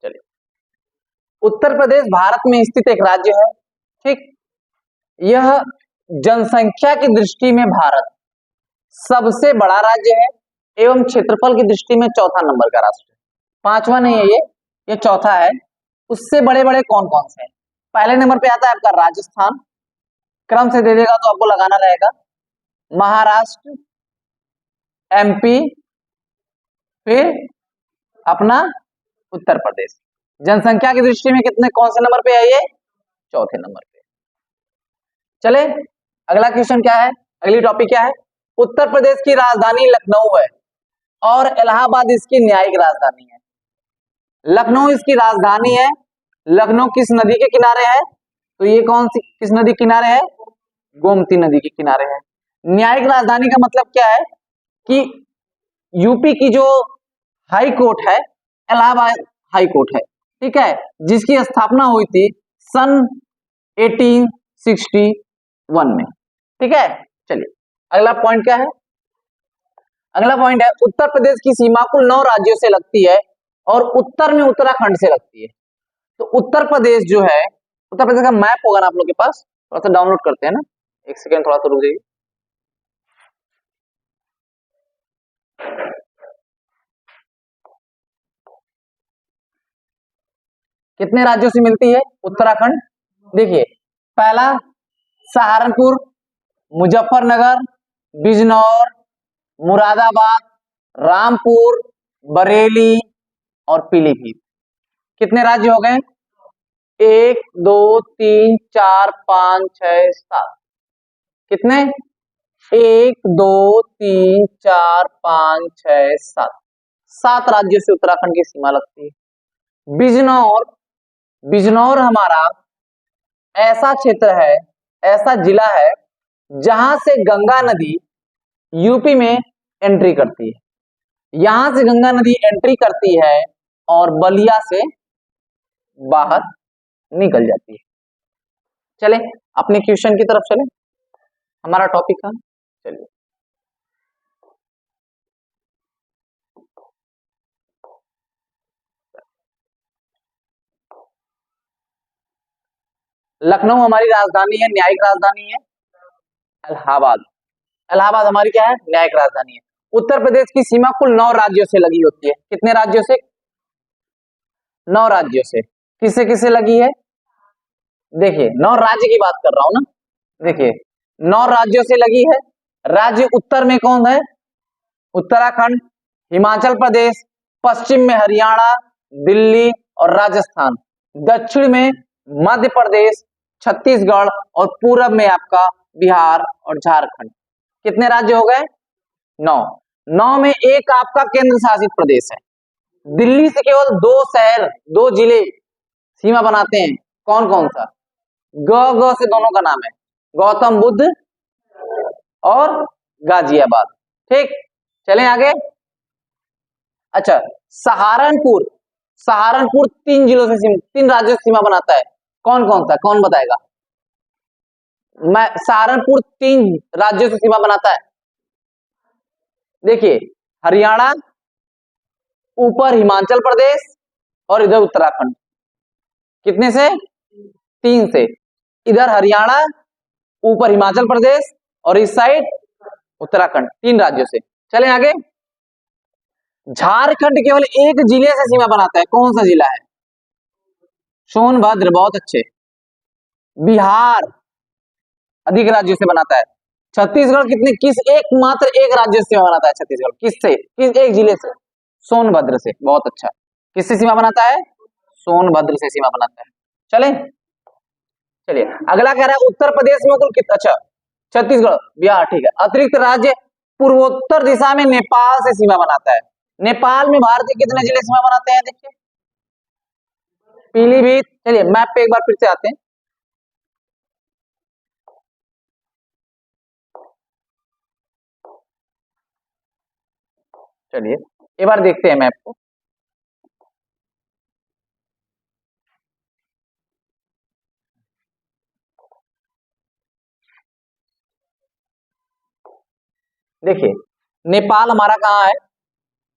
चलिए, उत्तर प्रदेश भारत में स्थित एक राज्य है। ठीक, यह जनसंख्या की दृष्टि में भारत सबसे बड़ा राज्य है एवं क्षेत्रफल की दृष्टि में चौथा नंबर का राष्ट्र है। पांचवा नहीं है ये चौथा है। उससे बड़े बड़े कौन कौन से हैं? पहले नंबर पे आता है आपका राजस्थान, क्रम से दे देगा तो आपको लगाना रहेगा। महाराष्ट्र, एमपी, फिर अपना उत्तर प्रदेश। जनसंख्या की दृष्टि में कितने कौन से नंबर पे है ये? चौथे नंबर पे। चले अगला क्वेश्चन क्या है, अगली टॉपिक क्या है? उत्तर प्रदेश की राजधानी लखनऊ है और इलाहाबाद इसकी न्यायिक राजधानी है। लखनऊ इसकी राजधानी है। लखनऊ किस नदी के किनारे है? तो ये कौन सी किस नदी के किनारे है? गोमती नदी के किनारे है। न्यायिक राजधानी का मतलब क्या है कि यूपी की जो हाई कोर्ट है, इलाहाबाद हाई कोर्ट है, ठीक है, जिसकी स्थापना हुई थी सन 1861 में। ठीक है, चलिए अगला पॉइंट क्या है? अगला पॉइंट है उत्तर प्रदेश की सीमा कुल 9 राज्यों से लगती है और उत्तर में उत्तराखंड से लगती है। तो उत्तर प्रदेश जो है, उत्तर प्रदेश का मैप होगा ना आप लोग के पास, थोड़ा सा डाउनलोड करते हैं ना, एक सेकेंड थोड़ा सा रुक जाइए। कितने राज्यों से मिलती है उत्तराखंड? देखिए, पहला सहारनपुर, मुजफ्फरनगर, बिजनौर, मुरादाबाद, रामपुर, बरेली और पीलीभीत। कितने राज्य हो गए? 1 2 3 4 5 6 7। कितने? 1 2 3 4 5 6 7। 7 राज्यों से उत्तराखंड की सीमा लगती है। बिजनौर, बिजनौर हमारा ऐसा क्षेत्र है, ऐसा जिला है जहां से गंगा नदी यूपी में एंट्री करती है। यहां से गंगा नदी एंट्री करती है और बलिया से बाहर निकल जाती है। चले अपने क्वेश्चन की तरफ चले, हमारा टॉपिक था। चलिए, लखनऊ हमारी राजधानी है, न्यायिक राजधानी है। इलाहाबाद, इलाहाबाद हमारी क्या है? न्यायिक राजधानी है। उत्तर प्रदेश की सीमा कुल 9 राज्यों से लगी होती है। कितने राज्यों से? 9 राज्यों से। किससे किससे लगी है? देखिए 9 राज्य की बात कर रहा हूं ना। देखिए 9 राज्यों से लगी है। राज्य उत्तर में कौन है? उत्तराखंड, हिमाचल प्रदेश, पश्चिम में हरियाणा, दिल्ली और राजस्थान, दक्षिण में मध्य प्रदेश, छत्तीसगढ़ और पूरब में आपका बिहार और झारखंड। कितने राज्य हो गए? 9। 9 में एक आपका केंद्र शासित प्रदेश है। दिल्ली से केवल 2 शहर, 2 जिले सीमा बनाते हैं। कौन कौन सा? ग से दोनों का नाम है, गौतम बुद्ध और गाजियाबाद। ठीक, चलें आगे। अच्छा, सहारनपुर, सहारनपुर 3 जिलों से 3 राज्यों से सीमा बनाता है। कौन कौन सा? कौन बताएगा? मैं सहारनपुर 3 राज्यों से सीमा बनाता है। देखिए हरियाणा, ऊपर हिमाचल प्रदेश और इधर उत्तराखंड। कितने से? 3 से। इधर हरियाणा, ऊपर हिमाचल प्रदेश और इस साइड उत्तराखंड, 3 राज्यों से। चलें आगे। झारखंड केवल एक जिले से सीमा बनाता है। कौन सा जिला है? सोनभद्र, बहुत अच्छे। बिहार अधिक राज्यों से बनाता है। छत्तीसगढ़ कितने किस एकमात्र एक राज्य से सीमा बनाता है? छत्तीसगढ़ किससे? किस एक जिले से? सोनभद्र से, बहुत अच्छा। किससे सीमा बनाता है? सोनभद्र से सीमा बनाता है। चले चलिए अगला कह रहा है उत्तर प्रदेश में कुल कितना? अच्छा, छत्तीसगढ़, बिहार, ठीक है। अतिरिक्त राज्य पूर्वोत्तर दिशा में नेपाल से सीमा बनाता है। नेपाल में भारत के कितने जिले सीमा बनाते हैं? देखिए पीलीभीत। चलिए मैप पे एक बार फिर से आते हैं। चलिए एक बार देखते हैं मैप को। देखिए नेपाल हमारा कहाँ है?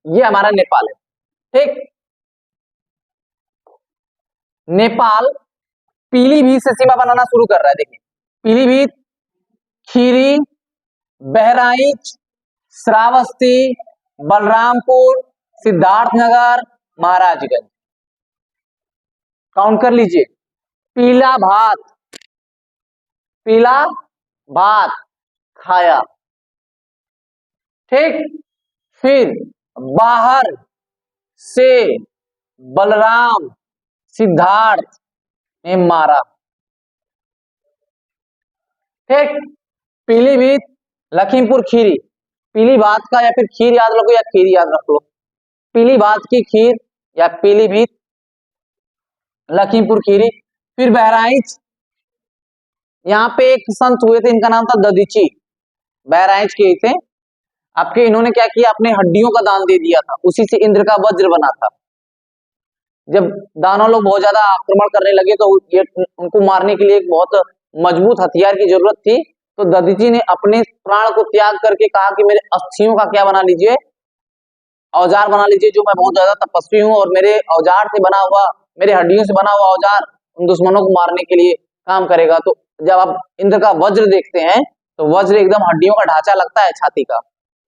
ये हमारा नेपाल है। ठीक, नेपाल पीलीभीत से सीमा बनाना शुरू कर रहा है। देखिए, पीलीभीत, खीरी, बहराइच, श्रावस्ती, बलरामपुर, सिद्धार्थनगर, महाराजगंज। काउंट कर लीजिए। पीला भात खाया। ठीक, फिर बाहर से बलराम सिद्धार्थ ने मारा। ठीक, पीलीभीत, लखीमपुर खीरी, पीली भात का या फिर खीर याद रखो या खीर याद रख लो। पीली भात की खीर या पीलीभीत, लखीमपुर खीरी। फिर बहराइच, यहाँ पे एक संत हुए थे, इनका नाम था ददीची, बहराइच के थे आपके। इन्होंने क्या किया, अपने हड्डियों का दान दे दिया था, उसी से इंद्र का वज्र बना था। जब दानव लोग बहुत ज्यादा आक्रमण करने लगे तो ये उनको मारने के लिए एक बहुत मजबूत हथियार की जरूरत थी। तो ददीची ने अपने प्राण को त्याग करके कहा कि मेरे अस्थियों का क्या बना लीजिए, औजार बना लीजिए, जो मैं बहुत ज्यादा तपस्वी हूँ और मेरे औजार से बना हुआ, मेरे हड्डियों से बना हुआ औजार उन दुश्मनों को मारने के लिए काम करेगा। तो जब आप इंद्र का वज्र देखते हैं तो वज्र एकदम हड्डियों का ढांचा लगता है छाती का,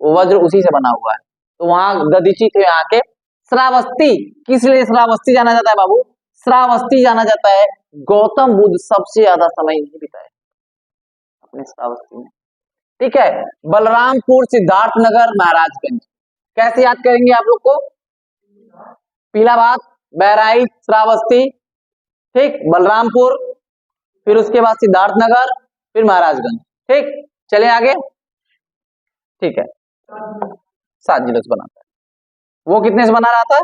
वो वज्र उसी से बना हुआ है। तो वहां ददीची थे यहाँ के। श्रावस्ती, किस लिए श्रावस्ती जाना जाता है बाबू? श्रावस्ती जाना जाता है, गौतम बुद्ध सबसे ज्यादा समय नहीं बिताए अपने श्रावस्ती में। ठीक है, बलरामपुर, सिद्धार्थनगर, महाराजगंज। कैसे याद करेंगे आप लोग को? पीला भात, बहराइच, श्रावस्ती, ठीक, बलरामपुर, फिर उसके बाद सिद्धार्थनगर, फिर महाराजगंज। ठीक, चले आगे। ठीक है, 7 जिलों से बनाता है। वो कितने से बना रहा था?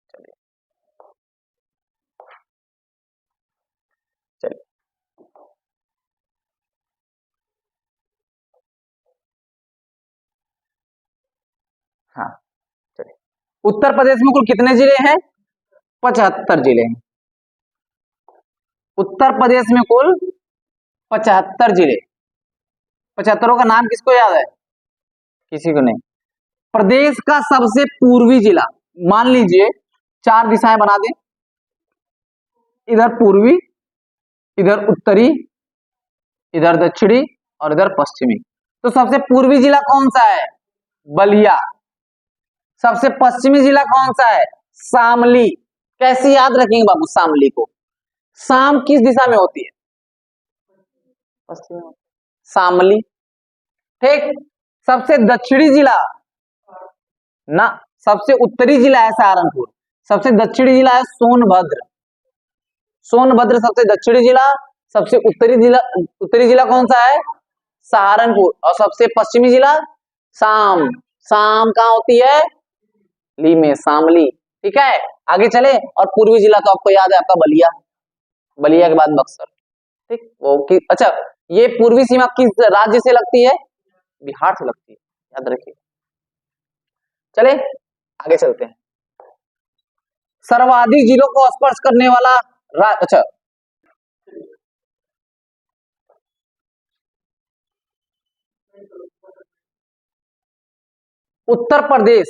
चलिए चलिए, हाँ चलिए। उत्तर प्रदेश में कुल कितने जिले हैं? 75 जिले हैं। उत्तर प्रदेश में कुल 75 जिले। 75 का नाम किसको याद है? किसी को नहीं। प्रदेश का सबसे पूर्वी जिला, मान लीजिए 4 दिशाएं बना दें, इधर पूर्वी, इधर उत्तरी, इधर दक्षिणी और इधर पश्चिमी। तो सबसे पूर्वी जिला कौन सा है? बलिया। सबसे पश्चिमी जिला कौन सा है? शामली। कैसे याद रखेंगे बाबू शामली को? शाम किस दिशा में होती है? पश्चिम में। शामली। ठीक, सबसे दक्षिणी जिला ना, सबसे उत्तरी जिला है सहारनपुर, सबसे दक्षिणी जिला है सोनभद्र। सोनभद्र सबसे दक्षिणी जिला, सबसे उत्तरी जिला कौन सा है? सहारनपुर। और सबसे पश्चिमी जिला शाम। शाम कहाँ होती है? ली में, शामली। ठीक है, आगे चले। और पूर्वी जिला तो आपको याद है आपका बलिया, बलिया के बाद बक्सर। ठीक, वो अच्छा, ये पूर्वी सीमा किस राज्य से लगती है? बिहार से लगती है, याद रखिए। चले आगे चलते हैं। सर्वाधिक जिलों को स्पर्श करने वाला अच्छा, उत्तर प्रदेश।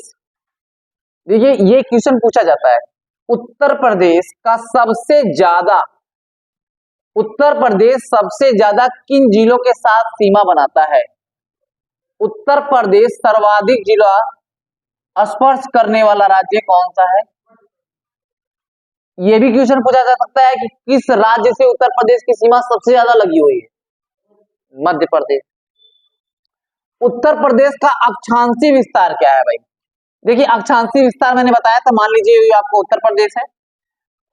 देखिए, ये क्वेश्चन पूछा जाता है, उत्तर प्रदेश का सबसे ज्यादा, उत्तर प्रदेश सबसे ज्यादा किन जिलों के साथ सीमा बनाता है? उत्तर प्रदेश सर्वाधिक जिला स्पर्श करने वाला राज्य कौन सा है? यह भी क्वेश्चन पूछा जा सकता है कि किस राज्य से उत्तर प्रदेश की सीमा सबसे ज्यादा लगी हुई है? मध्य प्रदेश। उत्तर प्रदेश का अक्षांशीय विस्तार क्या है भाई? देखिए, अक्षांशीय विस्तार मैंने बताया था, मान लीजिए ये आपको उत्तर प्रदेश है,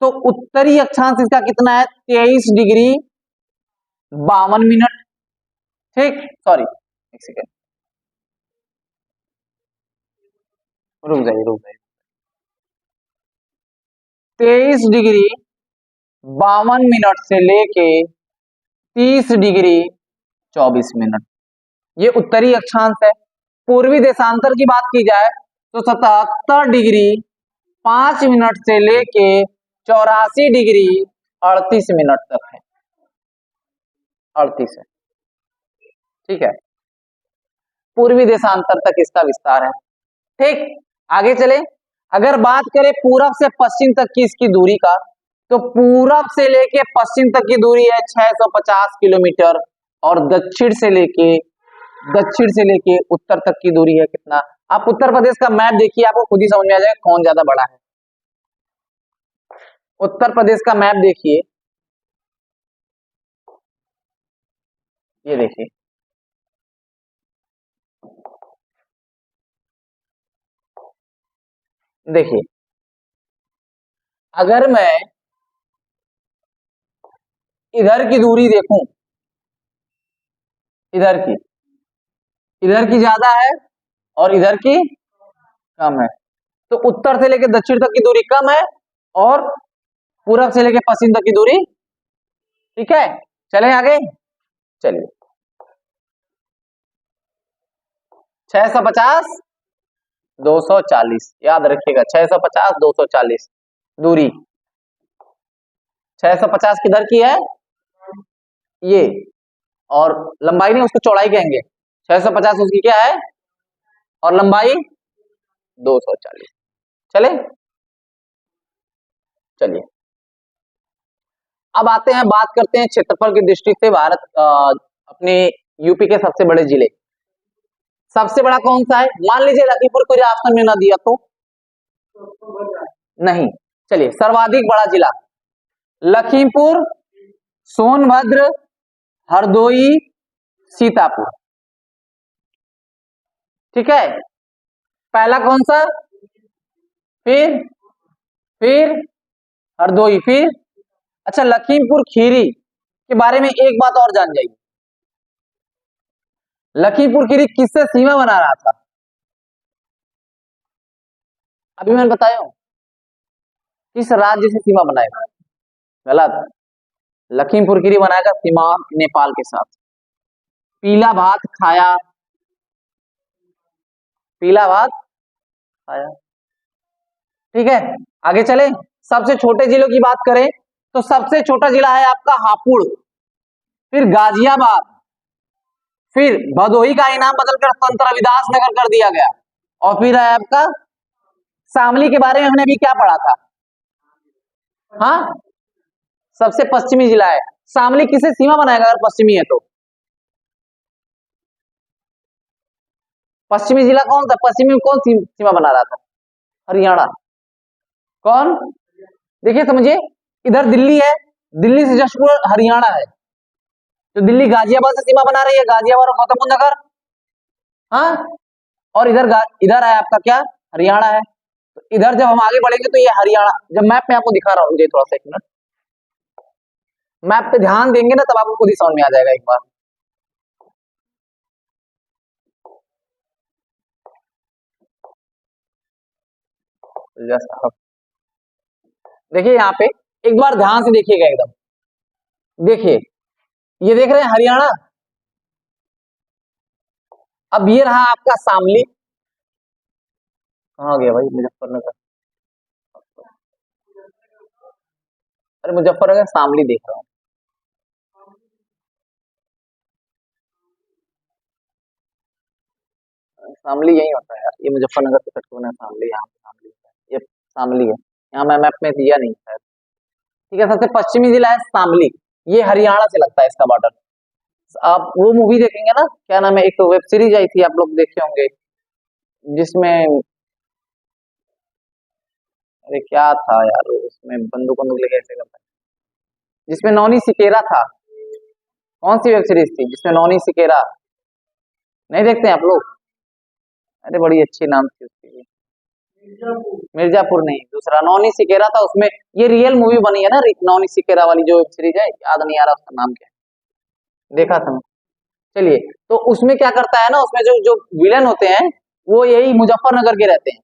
तो उत्तरी अक्षांश इसका कितना है? 23 डिग्री 52 मिनट। ठीक, सॉरी एक सेकेंड, रुक जाइए। 23 डिग्री 52 मिनट से लेके 30 डिग्री 24 मिनट, ये उत्तरी अक्षांश है। पूर्वी देशांतर की बात की जाए तो 77 डिग्री 5 मिनट से लेके 84 डिग्री 38 मिनट तक है, 38 है। ठीक है, पूर्वी देशांतर तक इसका विस्तार है। ठीक, आगे चले। अगर बात करें पूरब से पश्चिम तक की इसकी दूरी का, तो पूरब से लेके पश्चिम तक की दूरी है 650 किलोमीटर, और दक्षिण से लेके उत्तर तक की दूरी है कितना? आप उत्तर प्रदेश का मैप देखिए, आपको खुद ही समझ में आ जाएगा कौन ज्यादा बड़ा है। उत्तर प्रदेश का मैप देखिए, ये देखिए, देखिए अगर मैं इधर की दूरी देखूं, इधर की ज्यादा है और इधर की कम है, तो उत्तर से लेकर दक्षिण तक की दूरी कम है और पूरब से लेकर पश्चिम तक की दूरी, ठीक है। चलें आगे, चलिए 650 240 याद रखिएगा, 650 240 दूरी। 650 किधर की है ये, और लंबाई नहीं उसको चौड़ाई कहेंगे, 650 उसकी क्या है और लंबाई 240। चले, चलिए अब आते हैं, बात करते हैं क्षेत्रफल की दृष्टि से भारत अपने यूपी के सबसे बड़े जिले। सबसे बड़ा कौन सा है? मान लीजिए लखीमपुर को ऑप्शन में ना दिया तो नहीं, चलिए सर्वाधिक बड़ा जिला लखीमपुर, सोनभद्र, हरदोई, सीतापुर, ठीक है। पहला कौन सा, फिर हरदोई, फिर अच्छा लखीमपुर खीरी के बारे में एक बात और जान जाइए, लखीमपुर खीरी किससे सीमा बना रहा था? अभी मैंने बताया किस राज्य से सीमा बनाएगा? गलत, लखीमपुर खीरी बनाएगा सीमा नेपाल के साथ। पीला भात खाया, पीला भात खाया, ठीक है। आगे चले, सबसे छोटे जिलों की बात करें तो सबसे छोटा जिला है आपका हापुड़, फिर गाजियाबाद, फिर भदोही का इनाम बदलकर संत रविदास नगर कर दिया गया, और फिर है आपका शामली के बारे में हमने अभी क्या पढ़ा था? हाँ, सबसे पश्चिमी जिला है। शामली किसे सीमा बनाएगा अगर पश्चिमी है तो? पश्चिमी जिला कौन था? पश्चिमी में कौन सीमा बना रहा था? हरियाणा। कौन? देखिए समझिए, इधर दिल्ली है, दिल्ली से जस्ट हरियाणा है, तो दिल्ली गाजियाबाद से सीमा बना रही है, गाजियाबाद और गौतम बुद्ध नगर, हाँ, और इधर है आपका क्या, हरियाणा है। तो इधर जब हम आगे बढ़ेंगे तो ये हरियाणा, जब मैप में आपको दिखा रहा हूँ, थोड़ा सा एक मिनट मैप पे ध्यान देंगे ना तब आपको खुद ही समझ में आ जाएगा एक बार। देखिए यहाँ पे एक बार ध्यान से देखिएगा एकदम, देखिए ये देख रहे हैं हरियाणा, अब ये रहा आपका शामली, कहाँ गया भाई मुजफ्फरनगर, अरे मुजफ्फरनगर शामली देख रहा हूँ, शामली यही होता है यार, ये मुजफ्फरनगर से कट होना शामली, यहाँ पे शामली होता है, ये शामली है, यहाँ मैं मैप में दिया नहीं है, ठीक है। सबसे पश्चिमी जिला है शामली, ये हरियाणा से लगता है इसका बॉर्डर। आप वो मूवी देखेंगे ना, क्या नाम है, एक तो वेब सीरीज आई थी आप लोग देखे होंगे, जिसमें अरे क्या था यार, उसमें बंदूक बंदूक लेके ऐसे करता है, जिसमें नौनी सिकेरा था, कौन सी वेब सीरीज थी जिसमें नौनी सिकेरा, नहीं देखते हैं आप लोग? अरे बड़ी अच्छी नाम थी उसकी, मिर्जापुर नहीं, दूसरा नौनी सिकेरा था, उसमें ये रियल मूवी बनी है ना, नौनी सिकेरा वाली जो वेब सीरीज है, याद नहीं आ रहा उसका नाम क्या है, देखा था। चलिए, तो उसमें क्या करता है ना, उसमें जो जो विलन होते हैं वो यही मुजफ्फरनगर के रहते हैं,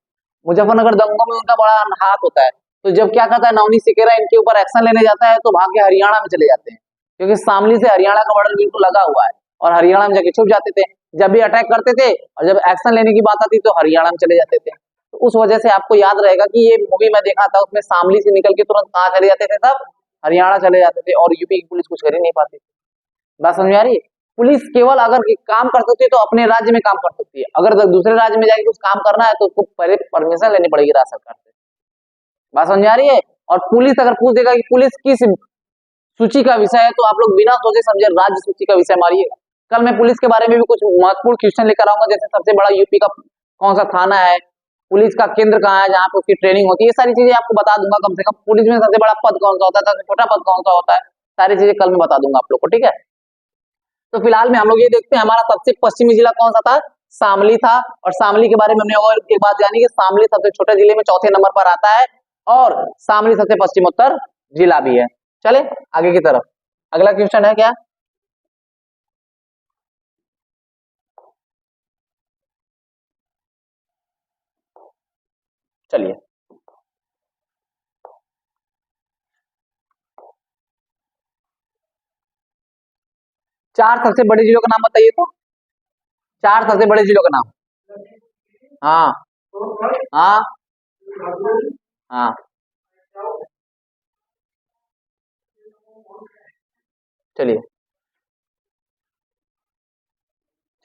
मुजफ्फरनगर दंगों में उनका बड़ा हाथ होता है, तो जब क्या करता है नौनी सिकेरा इनके ऊपर एक्शन लेने जाता है तो भाग के हरियाणा में चले जाते हैं, क्योंकि शामली से हरियाणा का बॉर्डर बिल्कुल लगा हुआ है, और हरियाणा में जाके छुप जाते थे, जब भी अटैक करते थे और जब एक्शन लेने की बात आती तो हरियाणा में चले जाते थे। तो उस वजह से आपको याद रहेगा कि ये मूवी मैं देखा था, उसमें शामली से निकल के तुरंत कहाँ चले जाते थे, सब हरियाणा चले जाते थे, और यूपी की पुलिस कुछ कर ही नहीं पाती थी। बात समझ में आ रही है? पुलिस केवल अगर काम कर सकती है तो अपने राज्य में काम कर सकती है, अगर दूसरे राज्य में जाके कुछ काम करना है तो उसको पहले परमिशन लेनी पड़ेगी राज्य सरकार से। बात समझ आ रही है? और पुलिस अगर पूछ देगा कि पुलिस किस सूची का विषय है तो आप लोग बिना सोचे समझे राज्य सूची का विषय मारिएगा। कल मैं पुलिस के बारे में भी कुछ महत्वपूर्ण क्वेश्चन लेकर आऊंगा, जैसे सबसे बड़ा यूपी का कौन सा थाना है, पुलिस का केंद्र कहाँ है जहाँ पे उसकी ट्रेनिंग होती है, ये सारी चीजें आपको बता दूंगा। कम से कम पुलिस में सबसे बड़ा पद कौन सा होता है, सबसे छोटा पद कौन सा होता है, सारी चीजें कल मैं बता दूंगा आप लोग को, ठीक है। तो फिलहाल में हम लोग ये देखते हैं हमारा सबसे पश्चिमी जिला कौन सा था, शामली था। और शामली के बारे में हमने और एक बात जानी कि शामली सबसे छोटे जिले में चौथे नंबर पर आता है और शामली सबसे पश्चिमोत्तर जिला भी है। चले आगे की तरफ, अगला क्वेश्चन है क्या, चलिए। चार सबसे बड़े जिलों का नाम बताइए तो, चार सबसे बड़े जिलों का नाम। हाँ हाँ हाँ, चलिए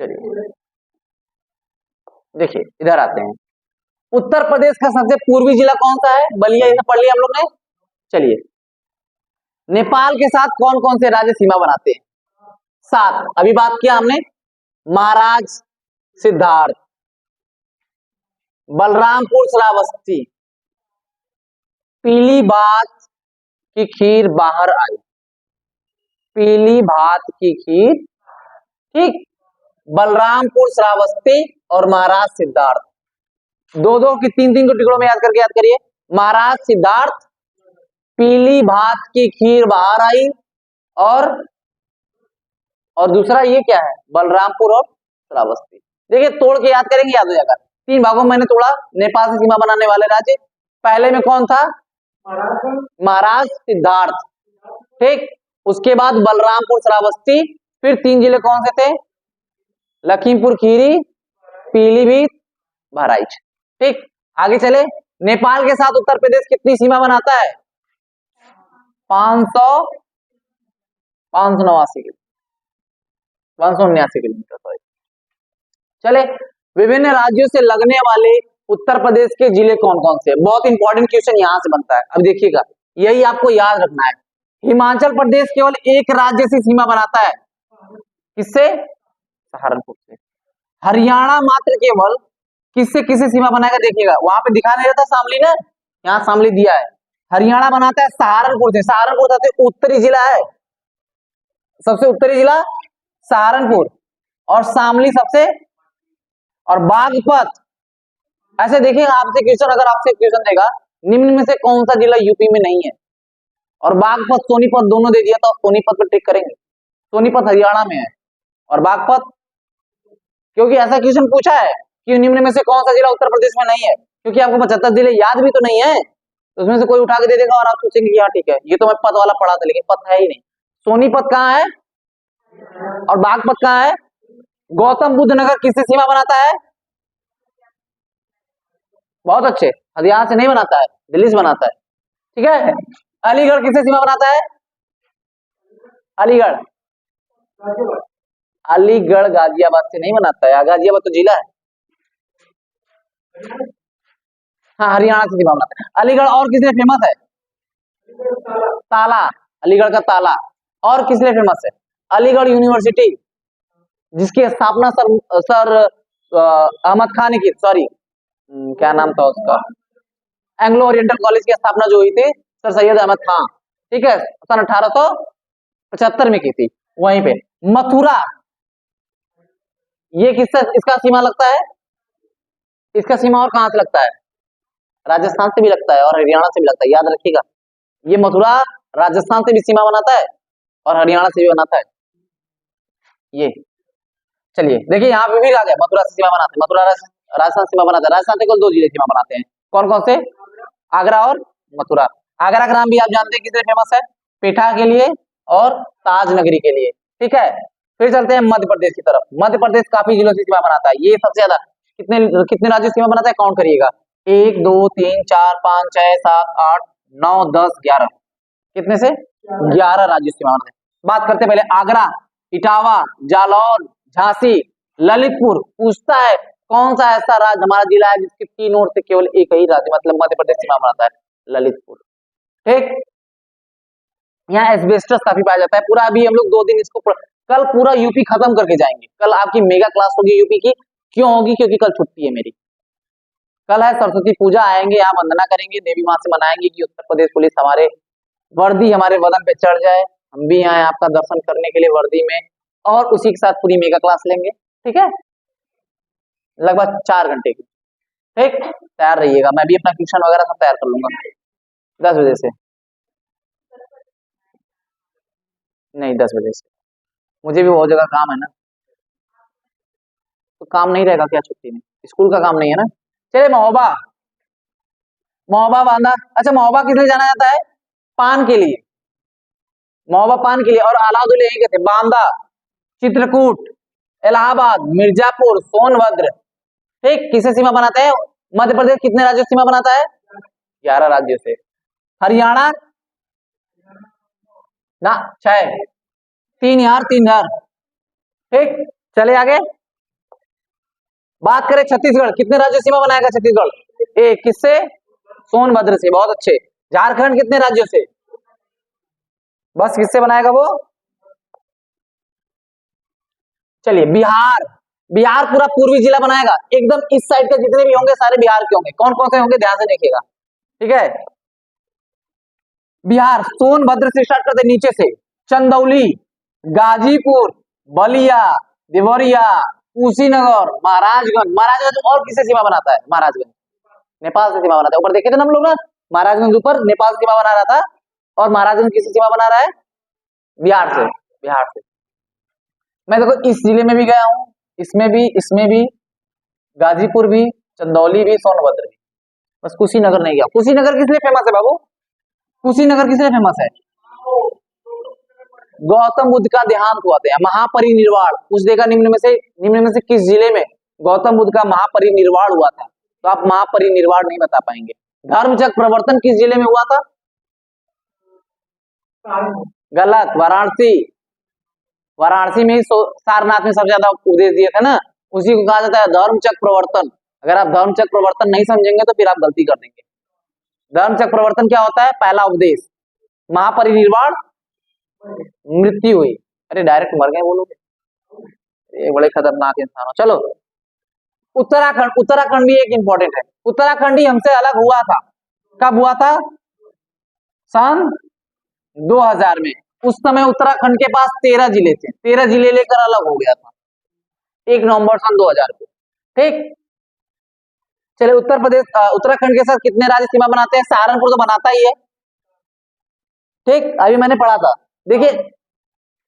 चलिए देखिए इधर आते हैं। उत्तर प्रदेश का सबसे पूर्वी जिला कौन सा है, बलिया, इसे पढ़ लिया हम लोग ने। चलिए, नेपाल के साथ कौन कौन से राज्य सीमा बनाते हैं, 7। अभी बात किया हमने महाराज सिद्धार्थ, बलरामपुर श्रावस्ती, पीली भात की खीर बाहर आई, पीली भात की खीर, ठीक, बलरामपुर श्रावस्ती और महाराज सिद्धार्थ। दो दो की तीन तीन को टुकड़ों में याद करके याद करिए, महाराज सिद्धार्थ, पीली भात की खीर बाहर आई, और दूसरा ये क्या है, बलरामपुर और श्रावस्ती। देखिए तोड़ के याद करेंगे, याद हो जाएगा। 3 भागों में मैंने तोड़ा नेपाल से सीमा बनाने वाले राज्य। पहले में कौन था, महाराज सिद्धार्थ, ठीक, उसके बाद बलरामपुर श्रावस्ती, फिर 3 जिले कौन से थे, लखीमपुर खीरी, पीलीभीत, बहराइच, ठीक। आगे चले, नेपाल के साथ उत्तर प्रदेश कितनी सीमा बनाता है, 589 किलोमीटर, सॉरी। चले, विभिन्न राज्यों से लगने वाले उत्तर प्रदेश के जिले कौन कौन से, बहुत इंपॉर्टेंट क्वेश्चन यहां से बनता है। अब देखिएगा, यही आपको याद रखना है। हिमाचल प्रदेश केवल एक राज्य से सीमा बनाता है, किससे, सहारनपुर से। हरियाणा मात्र केवल किससे किससे सीमा बनाएगा, देखिएगा वहां पे दिखा नहीं रहता शामली ने, यहाँ शामली दिया है। हरियाणा बनाता है सहारनपुर से, सहारनपुर सबसे उत्तरी जिला है, सबसे उत्तरी जिला सहारनपुर, और शामली सबसे, और बागपत। ऐसे देखिए आपसे क्वेश्चन, अगर आपसे क्वेश्चन देगा निम्न में से कौन सा जिला यूपी में नहीं है, और बागपत सोनीपत दोनों दे दिया तो सोनीपत पर टिक करेंगे। सोनीपत हरियाणा में है और बागपत, क्योंकि ऐसा क्वेश्चन पूछा है कि निम्न में से कौन सा जिला उत्तर प्रदेश में नहीं है, क्योंकि आपको 75 जिले याद भी तो नहीं है, तो उसमें से कोई उठा के दे देगा और आप सोचेंगे कि हाँ ठीक है ये तो मैं पद वाला पढ़ा था, लेकिन पद है ही नहीं। सोनीपत कहाँ है और बागपत कहाँ है। गौतम बुद्ध नगर किससे सीमा बनाता है, बहुत अच्छे, हरियाणा से नहीं बनाता है, दिल्ली से बनाता है, ठीक है। अलीगढ़ किससे सीमा बनाता है, अलीगढ़, अलीगढ़ गाजियाबाद से नहीं बनाता है, गाजियाबाद तो जिला है, हाँ हरियाणा से सीमा बनाता है। अलीगढ़ और किसने फेमस है, ताला, अलीगढ़ का ताला। और किसने फेमस है, अलीगढ़ यूनिवर्सिटी, जिसकी स्थापना सर अहमद खान ने की, सॉरी क्या नाम था उसका, एंग्लो ओरिएंटल कॉलेज की स्थापना जो हुई थी सर सैयद अहमद खान, ठीक है, सन 1875 में की थी वहीं पे। मथुरा, ये किससे इसका सीमा लगता है, इसका सीमा और कहां से लगता है, राजस्थान से भी लगता है और हरियाणा से भी लगता है, याद रखिएगा। ये मथुरा राजस्थान से भी सीमा बनाता है और हरियाणा से भी बनाता है। ये चलिए देखिए यहाँ पे भी आ गया, मथुरा से सीमा बनाते हैं, मथुरा राजस्थान सीमा बनाता है। राजस्थान से कुल 2 जिले सीमा बनाते हैं, कौन कौन से, आगरा और मथुरा। आगरा का नाम भी आप जानते हैं किससे फेमस है, पेठा के लिए और ताज नगरी के लिए, ठीक है। फिर चलते हैं मध्य प्रदेश की तरफ। मध्य प्रदेश काफी जिलों से सीमा बनाता है, ये सबसे ज्यादा कितने कितने राज्यों सीमा बनाता है, काउंट करिएगा, 1 2 3 4 5 6 7 8 9 10 11, कितने से 11 राज्यों सीमा बनाते हैं। बात करते पहले आगरा, इटावा, जालौर, झांसी, ललितपुर। पूछता है कौन सा ऐसा राज्य हमारा जिला है जिसके 3 ओर से केवल एक ही राज्य मतलब मध्य प्रदेश सीमा बनाता है, ललितपुर। ठीक, यहाँ एस्बेस्टस काफी पाया जाता है। पूरा अभी हम लोग 2 दिन इसको कल पूरा यूपी खत्म करके जाएंगे। कल आपकी मेगा क्लास होगी यूपी की। क्यों होगी? क्योंकि कल छुट्टी है मेरी। कल है सरस्वती पूजा, आएंगे यहाँ वंदना करेंगे, देवी माँ से मनाएंगे कि उत्तर प्रदेश पुलिस हमारे वर्दी हमारे बदन पे चढ़ जाए, हम भी आए आपका दर्शन करने के लिए वर्दी में, और उसी के साथ पूरी मेगा क्लास लेंगे। ठीक है, लगभग 4 घंटे की। ठीक, तैयार रहिएगा। मैं भी अपना ट्यूशन वगैरह सब तैयार कर लूंगा 10 बजे से। नहीं, 10 बजे से। मुझे भी बहुत जगह काम है ना, तो काम नहीं रहेगा क्या छुट्टी में? स्कूल का काम नहीं है ना। चलिए, महोबा, महोबा बांधा। अच्छा, महोबा किस लिए जाना जाता है? पान के लिए। महोबा पान के लिए। और अलाउद्दीन यही कहते, बांदा, चित्रकूट, इलाहाबाद, मिर्जापुर, सोनभद्र। ठीक, किसे सीमा बनाते हैं? मध्य प्रदेश कितने राज्यों से सीमा बनाता है? 11 राज्यों से। हरियाणा ना 6, 3 यार, 3 यार। ठीक, चले आगे। बात करें छत्तीसगढ़, कितने राज्यों सीमा बनाएगा छत्तीसगढ़? एक, किससे? सोनभद्र से। बहुत अच्छे। झारखंड कितने राज्यों से? बस किससे बनाएगा वो? चलिए, बिहार, बिहार पूरा पूर्वी जिला बनाएगा। एकदम इस साइड के जितने भी होंगे सारे बिहार के होंगे। कौन कौन से होंगे ध्यान से देखिएगा। ठीक है, बिहार सोनभद्र से स्टार्ट करते नीचे से, चंदौली, गाजीपुर, बलिया, देवरिया, कुशीनगर, महाराजगंज। महाराजगंज और किससे सीमा बनाता है? महाराजगंज नेपाल से सीमा बनाता है। ऊपर देखे थे ना हम लोग ना, महाराजगंज ऊपर नेपाल से सीमा बना रहा था, और महाराजगंज किससे सीमा बना रहा है? बिहार से। बिहार से। मैं देखो इस जिले में भी गया हूं, इसमें भी, गाजीपुर भी, चंदौली भी, सोनभद्र भी। बस कुशीनगर नहीं गया। कुशीनगर किस लिए फेमस है बाबू? कुशीनगर किस लिए फेमस है? गौतम बुद्ध का देहांत हुआ था, महापरिनिर्वाण। पूछ देगा निम्न में से किस जिले में गौतम बुद्ध का महापरिनिर्वाण हुआ था? तो आप महापरिनिर्वाण नहीं बता पाएंगे। धर्मचक्र प्रवर्तन किस जिले में हुआ था? गलत, वाराणसी। वाराणसी में ही सारनाथ में सबसे ज्यादा उपदेश दिए थे ना, उसी को कहा जाता है धर्मचक्र प्रवर्तन। अगर आप धर्मचक्र प्रवर्तन नहीं समझेंगे तो फिर आप गलती कर देंगे। धर्मचक्र प्रवर्तन क्या होता है? पहला उपदेश। महापरिनिर्वाण, मृत्यु हुई। अरे डायरेक्ट मर गए बोलोगे, ये बड़े खतरनाक इंसान हो। चलो, उत्तराखंड, उत्तराखंड भी एक इंपॉर्टेंट है। उत्तराखंड ही हमसे अलग हुआ था। कब हुआ था? सन 2000 में। उस समय उत्तराखंड के पास 13 जिले थे, 13 जिले लेकर अलग हो गया था 1 नवंबर सन 2000 को। ठीक, चलिए, उत्तर प्रदेश उत्तराखंड के साथ कितने राज्य सीमा बनाते हैं? सहारनपुर तो बनाता ही है। ठीक, अभी मैंने पढ़ा था। देखिए,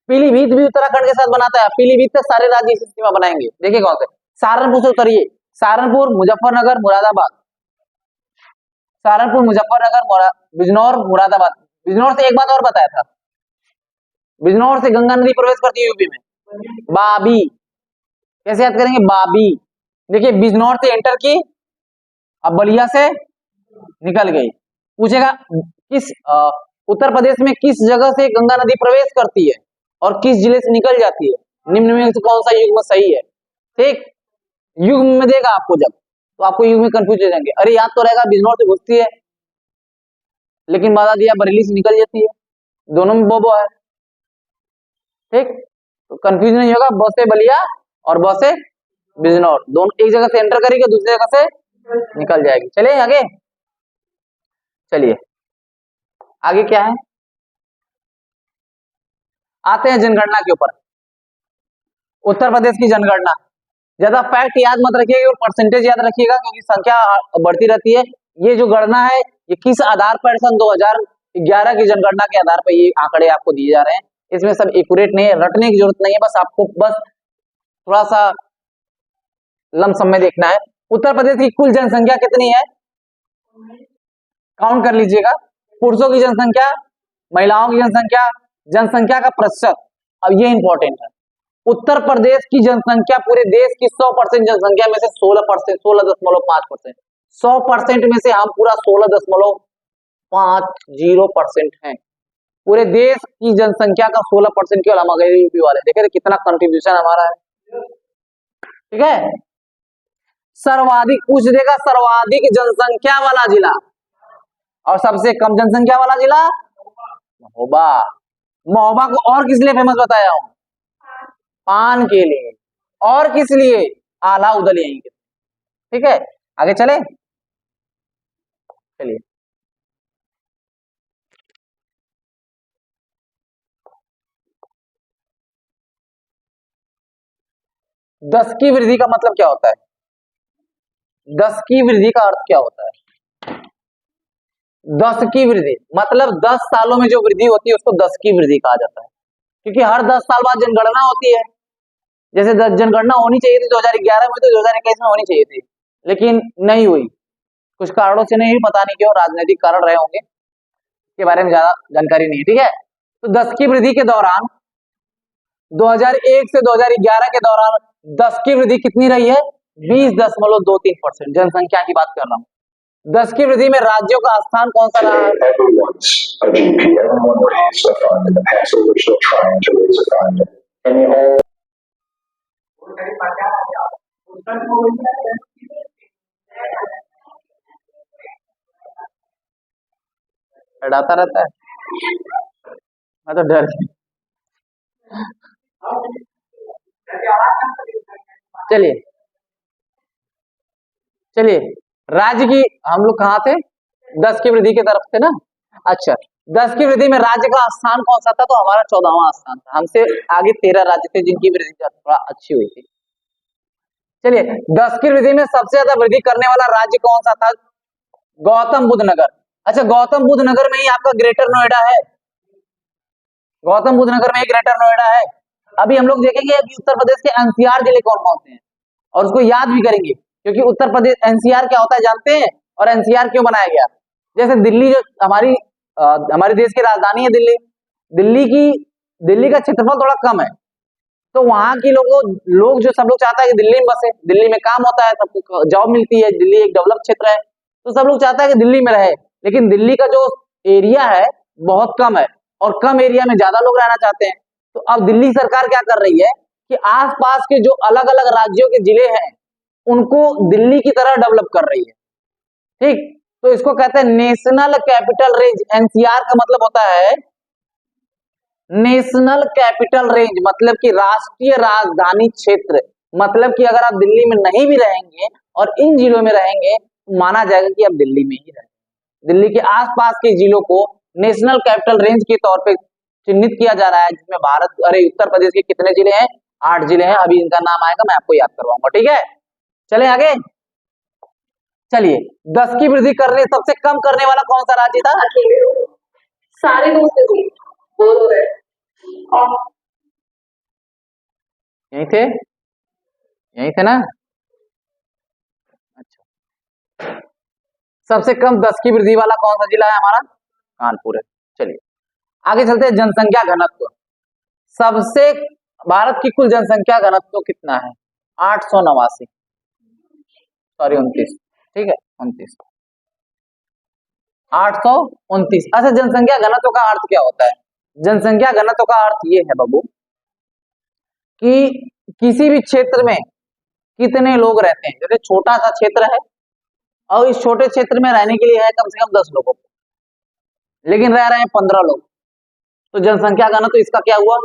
पीलीभीत भी उत्तराखंड के साथ बनाता है। पीलीभीत से सारे राज्य इसी सीमा बनाएंगे। देखिए कौन से? सहारनपुर से उतरिए, सहारनपुर, मुजफ्फरनगर, मुरादाबाद। सहारनपुर, मुजफ्फरनगर, बिजनौर, मुरादाबाद। बिजनौर से एक बात और बताया था, बिजनौर से गंगा नदी प्रवेश करती है यूपी में, बाबी। कैसे याद करेंगे? बाबी। देखिए, बिजनौर से एंटर की, अब बलिया से निकल गई। पूछेगा किस उत्तर प्रदेश में किस जगह से गंगा नदी प्रवेश करती है और किस जिले से निकल जाती है? निम्न में से कौन सा युग्म सही है? ठीक, युग्म में देगा आपको जब, तो आपको युग्म में कंफ्यूज हो जाएंगे। अरे याद तो रहेगा, बिजनौर से घुसती है लेकिन बाधा दिया बरेली से निकल जाती है, दोनों में बोबो है। ठीक, तो कंफ्यूज नहीं होगा। ब से बलिया और ब से बिजनौर, दोनों एक जगह से एंटर करेगी, दूसरी जगह से निकल जाएगी। चलिए आगे, चलिए आगे क्या है, आते हैं जनगणना के ऊपर। उत्तर प्रदेश की जनगणना, ज्यादा फैक्ट याद मत रखिएगा और परसेंटेज याद रखिएगा, क्योंकि संख्या बढ़ती रहती है। ये जो गणना है ये किस आधार पर? सन 2011 की जनगणना के आधार पर ये आंकड़े आपको दिए जा रहे हैं। इसमें सब एक्यूरेट नहीं है, रटने की जरूरत नहीं है, बस आपको थोड़ा सा लमसम में देखना है। उत्तर प्रदेश की कुल जनसंख्या कितनी है? काउंट कर लीजिएगा। पुरुषों की जनसंख्या, महिलाओं की जनसंख्या, जनसंख्या का प्रतिशत। अब ये इंपॉर्टेंट है, उत्तर प्रदेश की जनसंख्या पूरे देश की 100% जनसंख्या में से 16%, 16.5%, 100% में से हम पूरा 16.50% हैं। पूरे देश की जनसंख्या का 16% केवल हमारे यूपी वाले। देखे थे कितना कंट्रीब्यूशन हमारा है, ठीक है। सर्वाधिक पूछ देगा, सर्वाधिक जनसंख्या वाला जिला और सबसे कम जनसंख्या वाला जिला महोबा। महोबा को और किस लिए फेमस बताया हूं? पान के लिए। और किस लिए? आला उदल यहीं के, ठीक है। आगे चले, चलिए। दस की वृद्धि का मतलब क्या होता है? 10 की वृद्धि का अर्थ क्या होता है? 10 की वृद्धि मतलब 10 सालों में जो वृद्धि होती है उसको 10 की वृद्धि कहा जाता है, क्योंकि हर 10 साल बाद जनगणना होती है। जैसे जनगणना होनी चाहिए थी 2011 में, तो 2021 में होनी चाहिए थी, लेकिन नहीं हुई, कुछ कारणों से नहीं हुई, पता नहीं क्यों, राजनीतिक कारण रहे होंगे, के बारे में ज्यादा जानकारी नहीं, ठीक है। तो 10 की वृद्धि के दौरान 2001 से 2011 के दौरान 10 की वृद्धि कितनी रही है? 20.23%। जनसंख्या की बात कर रहा हूं। 10 की वृद्धि में राज्यों का स्थान कौन सा रहा? डराता रहता है, मैं तो डर गई। चलिए चलिए, राज्य की हम लोग कहाँ थे? 10 की वृद्धि की तरफ थे ना। अच्छा, 10 की वृद्धि में राज्य का स्थान कौन सा था? तो हमारा 14वां स्थान था। हमसे आगे 13 राज्य थे जिनकी वृद्धि थोड़ा अच्छी हुई थी। चलिए, 10 की वृद्धि में सबसे ज्यादा वृद्धि करने वाला राज्य कौन सा था? गौतम बुद्ध नगर। अच्छा, गौतम बुद्ध नगर में ही आपका ग्रेटर नोएडा है। गौतम बुद्ध नगर में ही ग्रेटर नोएडा है। अभी हम लोग देखेंगे कि उत्तर प्रदेश के एनसीआर जिले कौन कौन से हैं और उसको याद भी करेंगे, क्योंकि उत्तर प्रदेश एनसीआर क्या होता है जानते हैं, और एनसीआर क्यों बनाया गया। जैसे दिल्ली जो हमारे देश की राजधानी है दिल्ली, दिल्ली का क्षेत्रफल थोड़ा कम है, तो वहां के लोग जो सब लोग चाहता है कि दिल्ली में बसे, दिल्ली में काम होता है, सबको जॉब मिलती है, दिल्ली एक डेवलप क्षेत्र है, तो सब लोग चाहता है कि दिल्ली में रहे। लेकिन दिल्ली का जो एरिया है बहुत कम है और कम एरिया में ज्यादा लोग रहना चाहते हैं। तो अब दिल्ली सरकार क्या कर रही है कि आसपास के जो अलग अलग राज्यों के जिले हैं उनको दिल्ली की तरह डेवलप कर रही है, ठीक। तो इसको कहते हैं नेशनल कैपिटल रेंज। एनसीआर का मतलब होता है नेशनल कैपिटल रेंज, मतलब कि राष्ट्रीय राजधानी क्षेत्र। मतलब कि अगर आप दिल्ली में नहीं भी रहेंगे और इन जिलों में रहेंगे तो माना जाएगा कि आप दिल्ली में ही रहेंगे। दिल्ली के आसपास के जिलों को नेशनल कैपिटल रेंज के तौर पे चिन्हित किया जा रहा है, जिसमें उत्तर प्रदेश के कितने जिले हैं? 8 जिले हैं। अभी इनका नाम आएगा, मैं आपको याद करवाऊंगा, ठीक है। चले आगे, चलिए। 10 की वृद्धि करने सबसे कम करने वाला कौन सा राज्य था? सारे बोल रहे यहीं थे ना। अच्छा, सबसे कम 10 की वृद्धि वाला कौन सा जिला है? हमारा कानपुर है। चलिए आगे चलते हैं। जनसंख्या घनत्व, सबसे भारत की कुल जनसंख्या घनत्व कितना है? 889, सॉरी 29, ठीक है 29, 829। अच्छा, जनसंख्या घनत्व का अर्थ क्या होता है? जनसंख्या घनत्व का अर्थ ये है बाबू कि किसी भी क्षेत्र में कितने लोग रहते हैं। जैसे छोटा सा क्षेत्र है और इस छोटे क्षेत्र में रहने के लिए है कम से कम 10 लोगों को, लेकिन रह रहे हैं 15 लोग, तो जनसंख्या घनत्व तो इसका क्या हुआ?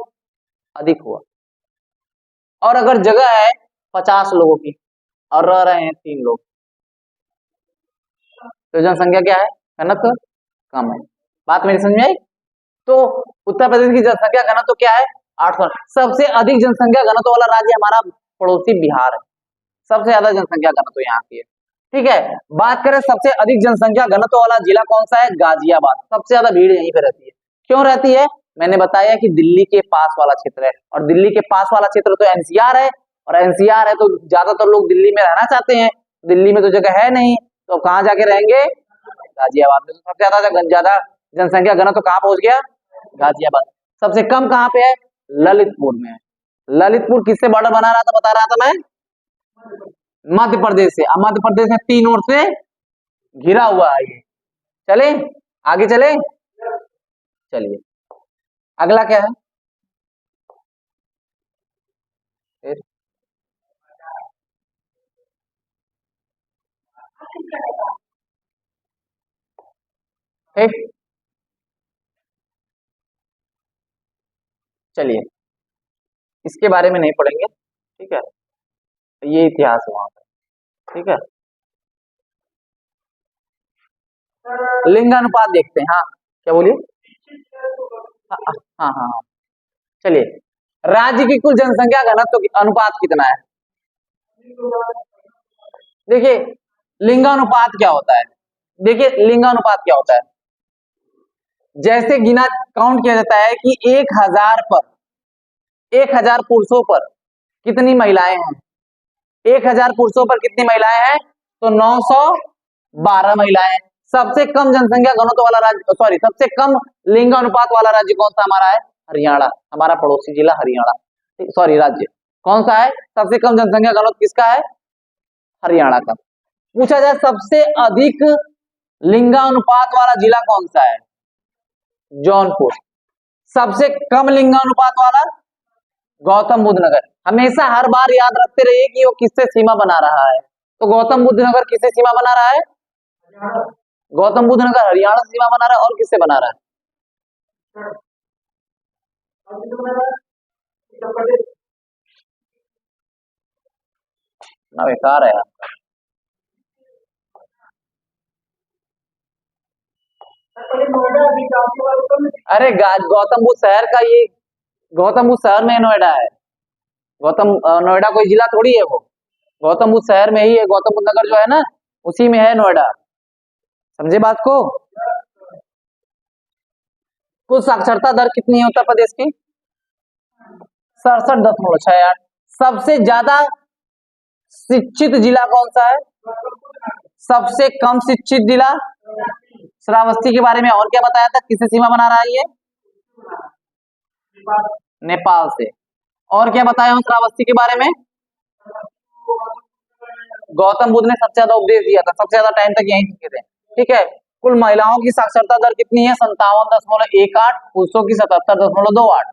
अधिक हुआ। और अगर जगह है 50 लोगों की और रह रहे हैं 3 लोग, तो जनसंख्या क्या है? घनत्व कम है। बात मेरी समझ में आई? तो उत्तर प्रदेश की जनसंख्या घनत्व क्या है? 800। सबसे अधिक जनसंख्या घनत्व वाला राज्य हमारा पड़ोसी बिहार है। सबसे ज्यादा जनसंख्या घनत्व यहाँ की है, ठीक है। बात करें सबसे अधिक जनसंख्या घनत्व वाला जिला कौन सा है? गाजियाबाद। सबसे ज्यादा भीड़ यहीं पे रहती है। क्यों रहती है? मैंने बताया कि दिल्ली के पास वाला क्षेत्र है, और दिल्ली के पास वाला क्षेत्र तो एनसीआर है, और एनसीआर है तो ज्यादातर लोग दिल्ली में रहना चाहते हैं। दिल्ली में तो जगह है नहीं, तो कहाँ जाके रहेंगे? गाजियाबाद में। तो सबसे ज्यादा जनसंख्या घनत्व कहाँ पहुंच गया? गाजियाबाद। सबसे कम कहाँ पे है? ललितपुर में। ललितपुर किससे बॉर्डर बना रहा था, बता रहा था मैं? मध्य प्रदेश से। अब मध्य प्रदेश में 3 ओर से घिरा हुआ है ये। चले आगे चले, चलिए अगला क्या है फिर? ठीक, चलिए इसके बारे में नहीं पढ़ेंगे, ठीक है, ये इतिहास है वहां का, ठीक है। लिंगानुपात देखते हैं, हाँ क्या बोलिए? हाँ हाँ हाँ हाँ। चलिए, राज्य की कुल जनसंख्या घनत्व की अनुपात कितना है? देखिए लिंगानुपात क्या होता है, देखिए लिंगानुपात क्या होता है, जैसे गिना काउंट किया जाता है कि 1000 पर, 1000 पुरुषों पर कितनी महिलाएं हैं, 1000 पुरुषों पर कितनी महिलाएं हैं, तो 912 महिलाएं हैं। सबसे कम जनसंख्या घनत्व वाला राज्य, सॉरी सबसे कम लिंगानुपात वाला राज्य कौन सा हमारा है? हरियाणा, हमारा पड़ोसी जिला हरियाणा, सॉरी राज्य कौन सा है? सबसे कम जनसंख्या घनत्व किसका है? हरियाणा का। पूछा जाए सबसे अधिक लिंगानुपात वाला जिला कौन सा है? जौनपुर। सबसे कम लिंगानुपात वाला गौतम बुद्ध नगर। हमेशा हर बार याद रखते रहिए कि वो किससे सीमा बना रहा है, तो गौतम बुद्ध नगर किससे सीमा बना रहा है? गौतम बुद्ध नगर हरियाणा से सीमा बना रहा है, और किससे बना रहा है? ना बेकार है यार। अरे गौतम बुद्ध शहर का ये, गौतम बुद्ध शहर में नोएडा है, गौतम नोएडा कोई जिला थोड़ी है वो, गौतम बुद्ध शहर में ही है, गौतम बुद्ध नगर जो है ना उसी में है नोएडा, समझे बात को? कुल साक्षरता दर कितनी है उत्तर प्रदेश की? 67.6। सबसे ज्यादा शिक्षित जिला कौन सा है? सबसे कम शिक्षित जिला? श्रावस्ती के बारे में और क्या बताया था, किससे सीमा बना रहा है ये? नेपाल से। और क्या बताया हूं श्रावस्ती के बारे में? गौतम बुद्ध ने सबसे ज्यादा उपदेश दिया था, सबसे ज्यादा टाइम तक यहीं टिके थे, ठीक है। कुल महिलाओं की साक्षरता दर कितनी है? 57.18, पुरुषों की 77.28।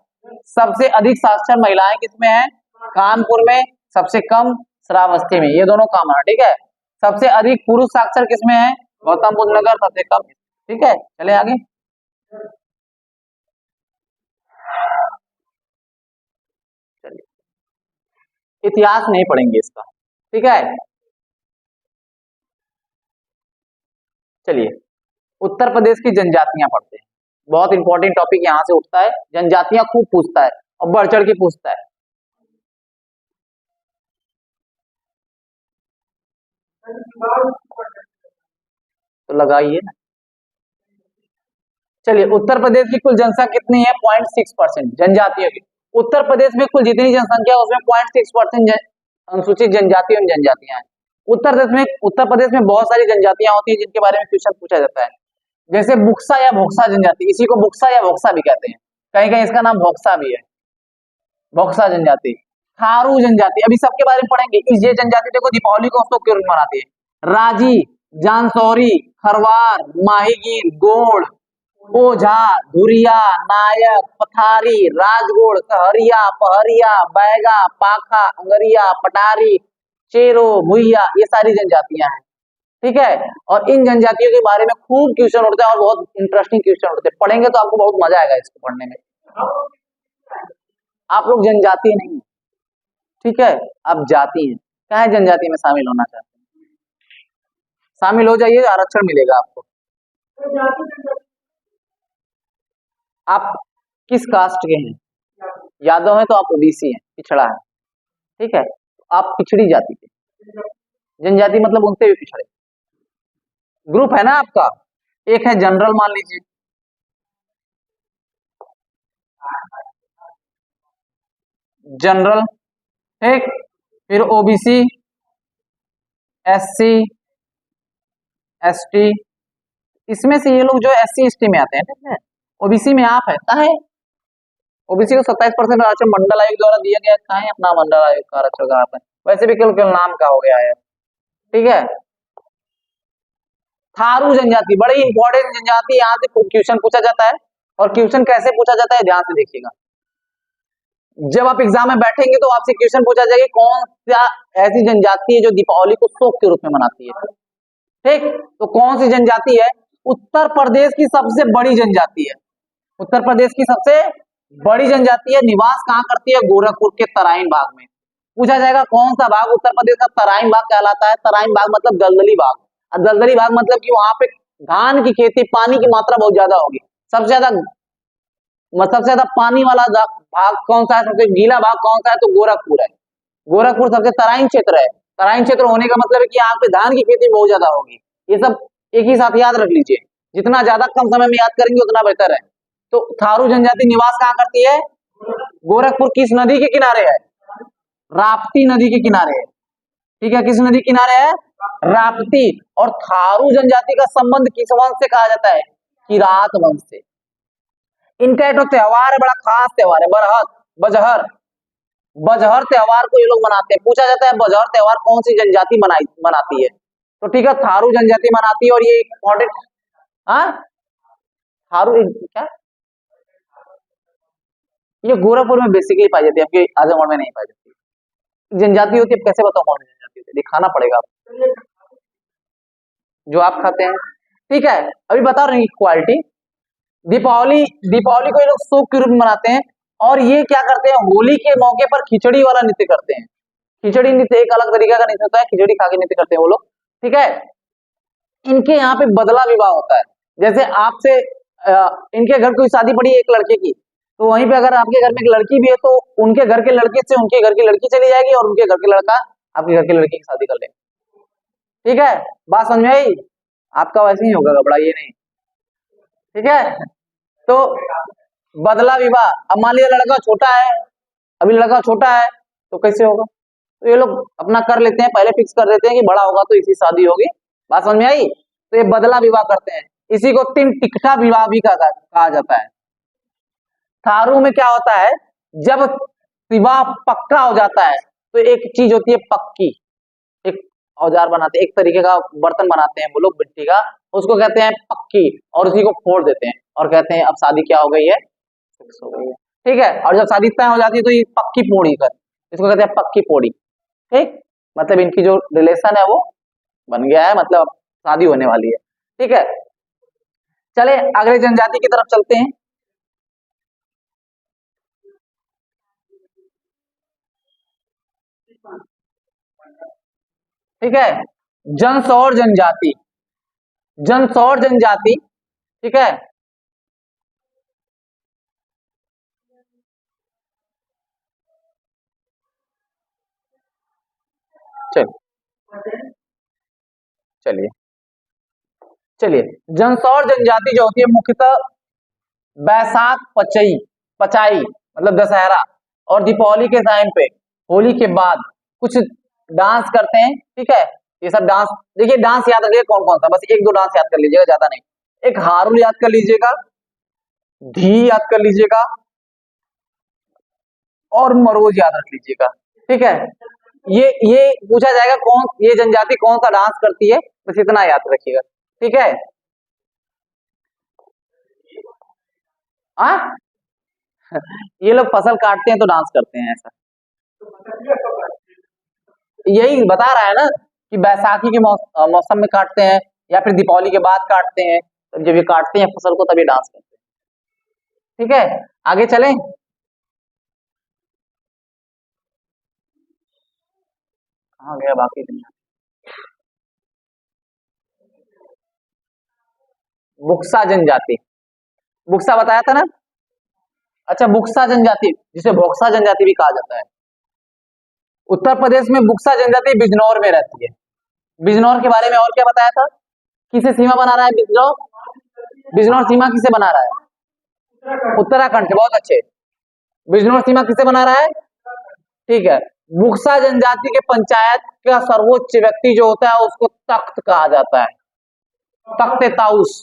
सबसे अधिक साक्षर महिलाएं किसमें है? कानपुर में, सबसे कम श्रावस्ती में, ये दोनों कम है, ठीक है। सबसे अधिक पुरुष साक्षर किसमें है? गौतम बुद्ध नगर, सबसे कम, ठीक है। चले आगे, इतिहास नहीं पढ़ेंगे इसका, ठीक है। चलिए उत्तर प्रदेश की जनजातियां पढ़ते हैं, बहुत इंपॉर्टेंट टॉपिक यहां से उठता है, जनजातियां खूब पूछता है और बढ़ चढ़ के पूछता है, तो लगाइए ना। चलिए उत्तर प्रदेश की कुल जनसंख्या कितनी है? 0.6% जनजातियों की। उत्तर प्रदेश में कुल जितनी जनसंख्या है उसमें 0.6% अनुसूचित जनजाति एवं जनजातियां हैं। उत्तर प्रदेश में बहुत सारी जनजातियां होती है जिनके बारे में क्वेश्चन पूछा जाता है, जैसे बुक्सा या भोक्सा जनजाति, इसी को बुक्सा या भोक्सा भी कहते हैं, कहीं कहीं इसका नाम भोक्सा भी है, भोक्सा जनजाति। थारू जनजाति, अभी सबके बारे में पढ़ेंगे। इस ये जनजाति देखो दीपावली को उसको क्यों मनाती है? राजी, जानसौरी, खरवार, माहीगीर, गोड़, ओझा, धुरिया, नायक, पथारी, राजगोड़, कहरिया, पहरिया, बैगा, पाखा, अंगरिया, पटारी, चेरो, भुइया, ये सारी जनजातियां हैं, ठीक है। और इन जनजातियों के बारे में खूब क्वेश्चन उठते हैं और बहुत इंटरेस्टिंग क्वेश्चन उठते हैं, पढ़ेंगे तो आपको बहुत मजा आएगा इसको पढ़ने में। आप लोग जनजाति नहीं, ठीक है, आप जाति हैं, क्या है जनजाति में शामिल होना चाहते हैं, शामिल हो जाइए, आरक्षण मिलेगा आपको। आप किस कास्ट के हैं? यादव है तो आप ओबीसी हैं, पिछड़ा है, ठीक है, आप पिछड़ी जाति के। जनजाति मतलब उनसे भी पिछड़े ग्रुप है ना आपका। एक है जनरल, मान लीजिए, जनरल, ठीक, फिर ओबीसी, एससी, एसटी, इसमें से ये लोग जो एससी एसटी में आते हैं, ठीक है। ओबीसी में आप है, कहा है ओबीसी को 27% आरक्षण मंडल आयोग द्वारा दिया गया, कहा है अपना मंडल आयोग का आरक्षण कहाँ पे? वैसे भी केवल नाम का हो गया है, ठीक है। थारू जनजाति बड़ी इंपॉर्टेंट जनजाति, यहाँ से क्वेश्चन पूछा जाता है, और क्वेश्चन कैसे पूछा जाता है ध्यान से देखिएगा। जब आप एग्जाम में बैठेंगे तो आपसे क्वेश्चन पूछा जाएगा कौन सा ऐसी जनजाति है जो दीपावली को शोक के रूप में मनाती है। ठीक, तो कौन सी जनजाति है? उत्तर प्रदेश की सबसे बड़ी जनजाति है, उत्तर प्रदेश की सबसे बड़ी जनजाति है। निवास कहाँ करती है? गोरखपुर के तराइन भाग में। पूछा जाएगा कौन सा भाग उत्तर प्रदेश का तराइन भाग कहलाता है? तराइन भाग मतलब दलदली भाग, और दलदली भाग मतलब कि वहां पे धान की खेती, पानी की मात्रा बहुत ज्यादा होगी। सबसे ज्यादा पानी वाला भाग कौन सा है? सबसे गीला भाग कौन सा है? तो गोरखपुर है। गोरखपुर सबसे तराइन क्षेत्र है। तराइन क्षेत्र होने का मतलब है कि यहाँ पे धान की खेती बहुत ज्यादा होगी। ये सब एक ही साथ याद रख लीजिए, जितना ज्यादा कम समय में याद करेंगे उतना बेहतर है। तो थारू जनजाति निवास कहाँ करती है? गोरखपुर। किस नदी के किनारे है? राप्ती नदी के किनारे है। ठीक है, किस नदी के किनारे है? राप्ती। और थारू जनजाति का संबंध किस वंश से कहा जाता है? किरात वंश से। इनका एक त्योहार है, बड़ा खास त्योहार है, बरहत बजहर। बजहर त्योहार को ये लोग मनाते हैं। पूछा जाता है बजहर त्योहार कौन सी जनजाति मनाती है? तो ठीक है, थारू जनजाति मनाती है। और ये इम्पोर्टेंट, थारू क्या, ये गोरखपुर में बेसिकली पाई जाती है, आपके आजमगढ़ में नहीं पाई जाती। जनजाति होती है, कैसे बताओ कौन सी जनजाति होती है? दिखाना पड़ेगा आपको, जो आप खाते हैं। ठीक है, अभी बता रहे हैं क्वालिटी। दीपावली को ये लोग शोक के रूप में मनाते हैं। और ये क्या करते हैं? होली के मौके पर खिचड़ी वाला नृत्य करते हैं। खिचड़ी नृत्य एक अलग तरीका का नृत्य होता है, खिचड़ी खा के नृत्य करते हैं वो लोग। ठीक है, इनके यहाँ पे बदला विवाह होता है। जैसे आपसे इनके घर कोई शादी पड़ी है एक लड़के की, तो वहीं पे अगर आपके घर में एक लड़की भी है तो उनके घर के लड़के से उनके घर की लड़की चली जाएगी और उनके घर के लड़का आपके घर के लड़की की शादी कर लेंगे। ठीक है, बात समझ में आई? आपका वैसे ही होगा, घबराइए नहीं। ठीक है, तो बदला विवाह। अब मान लिया लड़का छोटा है, अभी लड़का छोटा है तो कैसे होगा? तो ये लोग अपना कर लेते हैं, पहले फिक्स कर देते हैं कि बड़ा होगा तो इसी शादी होगी। बात समझ में आई? तो ये बदला विवाह करते हैं। इसी को तीन टिकटा विवाह भी कहा जाता है। थारू में क्या होता है? जब विवाह पक्का हो जाता है तो एक चीज होती है पक्की, एक औजार बनाते हैं, एक तरीके का बर्तन बनाते हैं वो लोग मिट्टी का, उसको कहते हैं पक्की। और उसी को फोड़ देते हैं और कहते हैं अब शादी क्या हो गई है? फिक्स हो गई है। ठीक है, और जब शादी तय हो जाती है तो ये पक्की पोड़ी कर, इसको कहते हैं पक्की पोड़ी। ठीक, मतलब इनकी जो रिलेशन है वो बन गया है, मतलब शादी होने वाली है। ठीक है, चले अगले जनजाति की तरफ चलते हैं। ठीक है, जनसौर जनजाति। जनसौर जनजाति, ठीक है, चलिए चलिए जनसौर जनजाति जो होती है मुख्यतः बैसाख पचई पचाई मतलब दशहरा और दीपावली के टाइम पे, होली के बाद कुछ डांस करते हैं। ठीक है, ये सब डांस देखिए, डांस याद रखिए कौन कौन सा, बस एक दो डांस याद कर लीजिएगा, ज्यादा नहीं। एक हारुल याद कर लीजिएगा, धी याद कर लीजिएगा और मरोज याद रख लीजिएगा। ठीक है, ये पूछा जाएगा कौन, ये जनजाति कौन सा डांस करती है, बस इतना याद रखिएगा। ठीक है, हाँ ये लोग फसल काटते हैं तो डांस करते हैं, ऐसा यही बता रहा है ना कि बैसाखी के मौसम में काटते हैं या फिर दीपावली के बाद काटते हैं। तो जब ये काटते हैं फसल को तभी डांस करते हैं। ठीक है, आगे चलें। कहाँ गया बाकी दुनिया? बुक्सा जनजाति, बुक्सा बताया था ना। अच्छा, बुक्सा जनजाति जिसे भोक्सा जनजाति भी कहा जाता है, उत्तर प्रदेश में बुक्सा जनजाति बिजनौर में रहती है। बिजनौर के बारे में और क्या बताया था? किसे सीमा बना रहा है बिजनौर? बिजनौर सीमा किसे बना रहा है? उत्तराखंड से, बहुत अच्छे। बिजनौर सीमा किसे बना रहा है? ठीक है, बुक्सा जनजाति के पंचायत का सर्वोच्च व्यक्ति जो होता है उसको तख्त कहा जाता है, तख्त ताउस।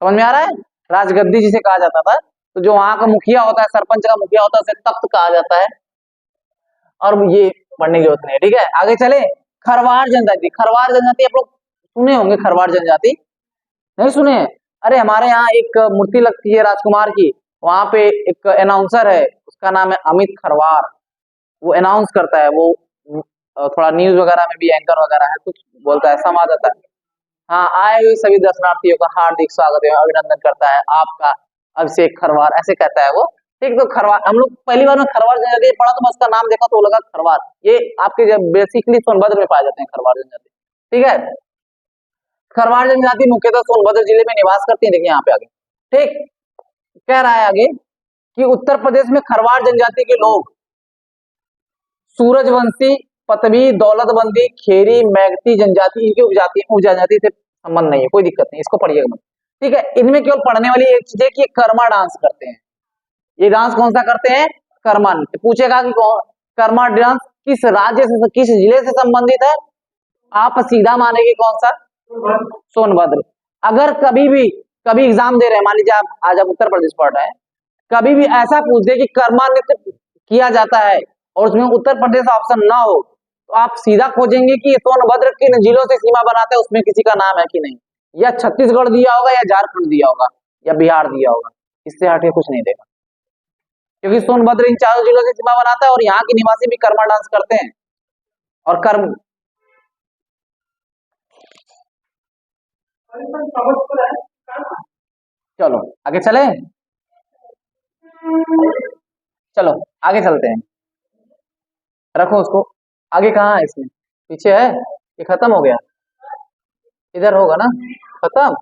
समझ में आ रहा है? राजगद्दी जिसे कहा जाता था, तो जो वहां का मुखिया होता है, सरपंच का मुखिया होता है, उसे तख्त कहा जाता है। और ये पढ़ने की जरूरत नहीं है। ठीक है, आगे चले। खरवार जनजाति, खरवार जनजाति आप लोग सुने होंगे, खरवार जनजाति नहीं सुने? अरे हमारे यहाँ एक मूर्ति लगती है राजकुमार की, वहां पे एक अनाउंसर है, उसका नाम है अमित खरवार। वो अनाउंस करता है, वो थोड़ा न्यूज वगैरह में भी एंकर वगैरह है, कुछ बोलता है, समाज आता है। हाँ, आए हुए सभी दर्शनार्थियों का हार्दिक स्वागत एवं अभिनंदन करता है आपका अभिषेक खरवार, ऐसे कहता है वो। ठीक, तो खरवार हम लोग पहली बार में खरवार जनजाति पढ़ा तो मैं उसका नाम देखा तो लगा खरवार, ये आपके जब बेसिकली सोनभद्र में पाए जाते हैं खरवार जनजाति। ठीक है, खरवार जनजाति मुख्यतः सोनभद्र जिले में निवास करती है। देखिए यहाँ पे आगे, ठीक, कह रहा है आगे कि उत्तर प्रदेश में खरवार जनजाति के लोग सूरजवंशी, पतवी, दौलतबंदी, खेरी, मैगती जनजाति, इनकी उपजाति से संबंध नहीं है, कोई दिक्कत नहीं, इसको पढ़िएगा मत। ठीक है, इनमें केवल पढ़ने वाली एक चीज है कि कर्मा डांस करते हैं। ये डांस कौन सा करते हैं? कर्मा। पूछेगा कि कौन कर्मा डांस किस राज्य से, किस जिले से संबंधित है? आप सीधा मानेंगे कौन सा? सोनभद्र। अगर कभी एग्जाम दे रहे हैं, मान लीजिए आप आज आप उत्तर प्रदेश पढ़ रहे हैं, कभी भी ऐसा पूछ दे कि कर्मा नृत्य किया जाता है और उसमें उत्तर प्रदेश ऑप्शन ना हो, तो आप सीधा खोजेंगे कि सोनभद्र किन जिलों से सीमा बनाता है, उसमें किसी का नाम है कि नहीं, या छत्तीसगढ़ दिया होगा, या झारखंड दिया होगा, या बिहार दिया होगा, इससे हटके कुछ नहीं देगा, क्योंकि सोनभद्र इन चारों जिलों से सीमा बनाता है और यहाँ के निवासी भी कर्मा डांस करते हैं। और कर्म चलो आगे चले, चलो आगे चलते हैं, रखो उसको। आगे कहाँ है? इसमें पीछे है, ये खत्म हो गया, इधर होगा ना खत्म।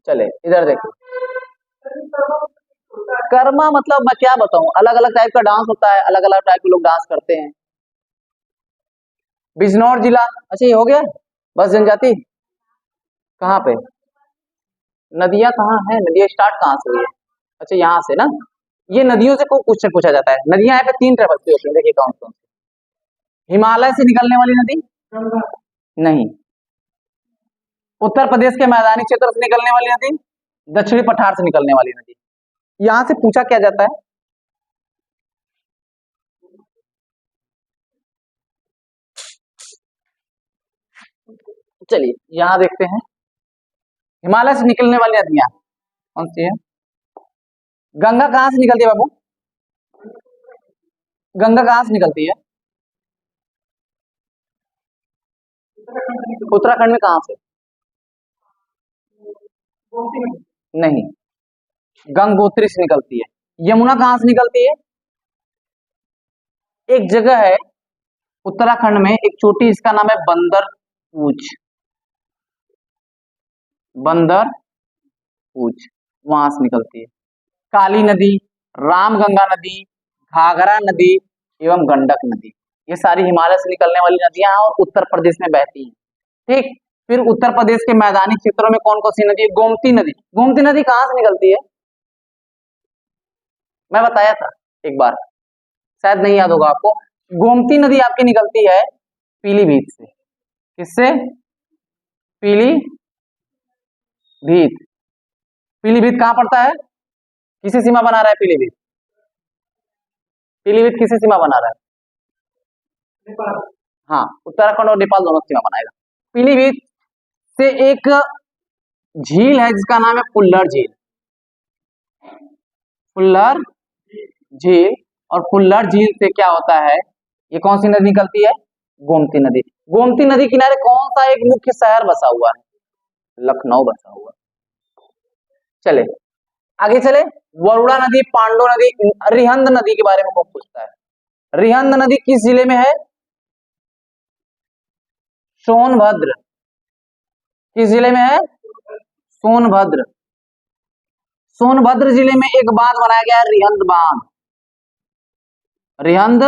चले इधर देखो, कर्मा मतलब मैं क्या बताऊं, अलग अलग टाइप का डांस होता है, अलग अलग टाइप के लोग डांस करते हैं। बिजनौर जिला, अच्छा ये हो गया बस जनजाति। कहाँ पे नदियां कहाँ है? नदियां स्टार्ट कहाँ से हुई है? अच्छा यहाँ से ना, ये नदियों से को क्वेश्चन पूछा जाता है। नदियां यहाँ पे 3 टाइप की होती है, देखिए कौन कौन सी। हिमालय से निकलने वाली नदी नहीं, उत्तर प्रदेश के मैदानी क्षेत्र से निकलने वाली नदी, दक्षिणी पठार से निकलने वाली नदी। यहां से पूछा क्या जाता है? चलिए यहां देखते हैं, हिमालय से निकलने वाली नदियां कौन सी है? गंगा कहां से निकलती है बाबू? गंगा कहां से निकलती है? उत्तराखंड में कहां से? नहीं, गंगोत्री से निकलती है। यमुना कहां से निकलती है? एक जगह है उत्तराखंड में, एक चोटी, इसका नाम है बंदर पूछ, बंदर पूछ, वहां से निकलती है। काली नदी, रामगंगा नदी, घाघरा नदी एवं गंडक नदी, ये सारी हिमालय से निकलने वाली नदियां हैं और उत्तर प्रदेश में बहती हैं। ठीक, फिर उत्तर प्रदेश के मैदानी क्षेत्रों में कौन कौन सी नदी है? गोमती नदी। गोमती नदी कहां से निकलती है? मैं बताया था एक बार, शायद नहीं याद होगा आपको। गोमती नदी आपकी निकलती है पीलीभीत से। किससे? पीलीभीत। पीलीभीत कहां पड़ता है? किसी सीमा बना रहा है पीलीभीत? पीलीभीत किसी सीमा बना रहा है? हाँ, उत्तराखंड और नेपाल दोनों सीमा बनाएगा। पीलीभीत से एक झील है जिसका नाम है फुल्लर झील, फुल्लर झील। और फुल्लर झील से क्या होता है, ये कौन सी नदी निकलती है? गोमती नदी। गोमती नदी किनारे कौन सा एक मुख्य शहर बसा हुआ है? लखनऊ बसा हुआ है। चले आगे चले, वरुणा नदी, पांडव नदी, रिहंद नदी के बारे में कौन पूछता है? रिहंद नदी किस जिले में है? सोनभद्र। किस जिले में है? सोनभद्र। सोनभद्र जिले में एक बांध बनाया गया है, रिहंद बांध, रिहंद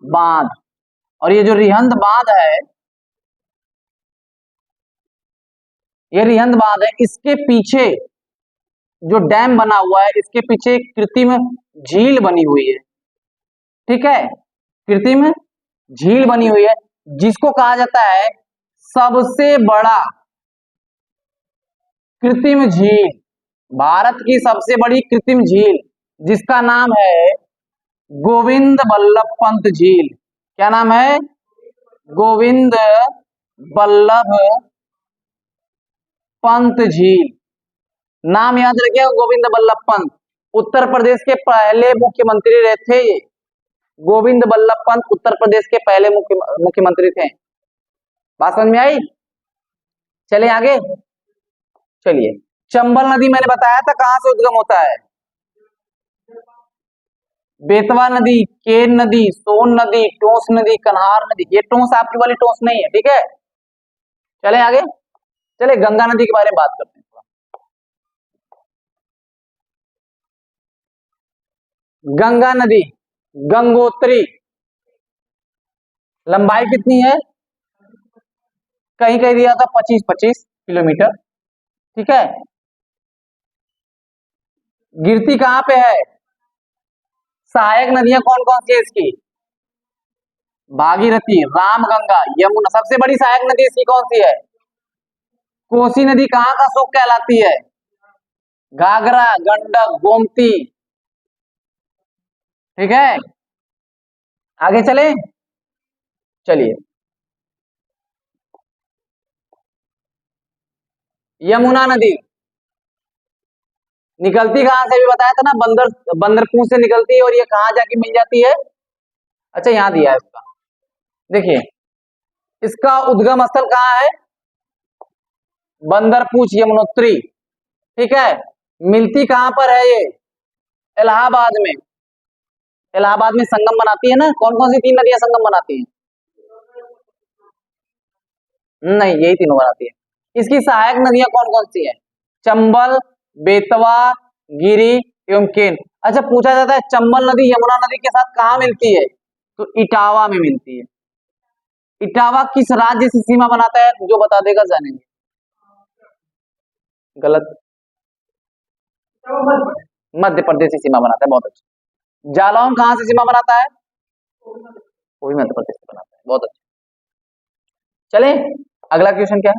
बांध। और ये जो रिहंद बांध है, ये रिहंद बांध है, इसके पीछे जो डैम बना हुआ है, इसके पीछे एक कृत्रिम झील बनी हुई है। ठीक है, कृत्रिम झील बनी हुई है, जिसको कहा जाता है सबसे बड़ा कृत्रिम झील, भारत की सबसे बड़ी कृत्रिम झील, जिसका नाम है गोविंद बल्लभ पंत झील। क्या नाम है? गोविंद बल्लभ पंत झील, नाम याद रखिएगा, गोविंद बल्लभ पंत। उत्तर प्रदेश के पहले मुख्यमंत्री रहे थे ये, गोविंद बल्लभ पंत उत्तर प्रदेश के पहले मुख्यमंत्री थे। बात समझ में आई? चलिए आगे। चलिए, चंबल नदी मैंने बताया था कहां से उद्गम होता है, बेतवा नदी, केन नदी, सोन नदी, टोंस नदी, कन्हार नदी। ये टोंस आपकी वाली टोंस नहीं है, ठीक है। चले आगे। चले गंगा नदी के बारे में बात करते हैं। गंगा नदी, गंगोत्री, लंबाई कितनी है, कहीं कहीं दिया था 25-25 किलोमीटर, ठीक है। गिरती कहां पे है, सहायक नदियां कौन कौन सी है इसकी, भागीरथी, रामगंगा, यमुना। सबसे बड़ी सहायक नदी इसकी कौन सी है, कोसी नदी। कहां का सूख कहलाती है, घाघरा, गंडक, गोमती, ठीक है। आगे चले। चलिए, यमुना नदी निकलती कहां से, भी बताया था ना, बंदरपुर से निकलती है, और ये कहां जाके मिल जाती है, अच्छा यहां दिया है इसका, देखिए इसका उद्गम स्थल कहां है, बंदरपूछ, यमुनोत्री, ठीक है। मिलती कहां पर है ये, इलाहाबाद में। इलाहाबाद में संगम बनाती है ना, कौन कौन सी 3 नदियां संगम बनाती हैं, नहीं यही तीनों बनाती है। इसकी सहायक नदियां कौन कौन सी है, चंबल, बेतवा, गिरी एवं केन। अच्छा पूछा जाता है चंबल नदी यमुना नदी के साथ कहां मिलती है, तो इटावा में मिलती है। इटावा किस राज्य से सीमा बनाता है, जो बता देगा जानेंगे। गलत, मध्य प्रदेश से सीमा बनाता है, बहुत अच्छा। जालौन कहां से सीमा बनाता है, वो भी मध्य प्रदेश से बनाता है, बहुत अच्छा। चले अगला क्वेश्चन क्या है,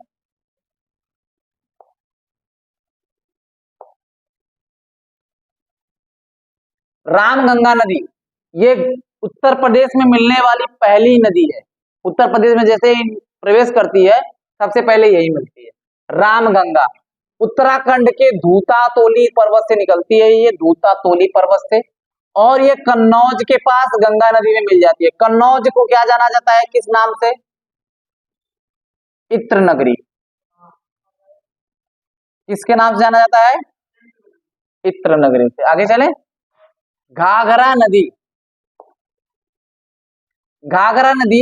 रामगंगा नदी, ये उत्तर प्रदेश में मिलने वाली पहली नदी है। उत्तर प्रदेश में जैसे ही प्रवेश करती है सबसे पहले यही मिलती है रामगंगा। उत्तराखंड के धूतातोली पर्वत से निकलती है ये, धूतातोली पर्वत से, और ये कन्नौज के पास गंगा नदी में मिल जाती है। कन्नौज को क्या जाना जाता है, किस नाम से, इत्र नगरी। किसके नाम से जाना जाता है, इत्र नगरी से। आगे चले, घाघरा नदी, घाघरा नदी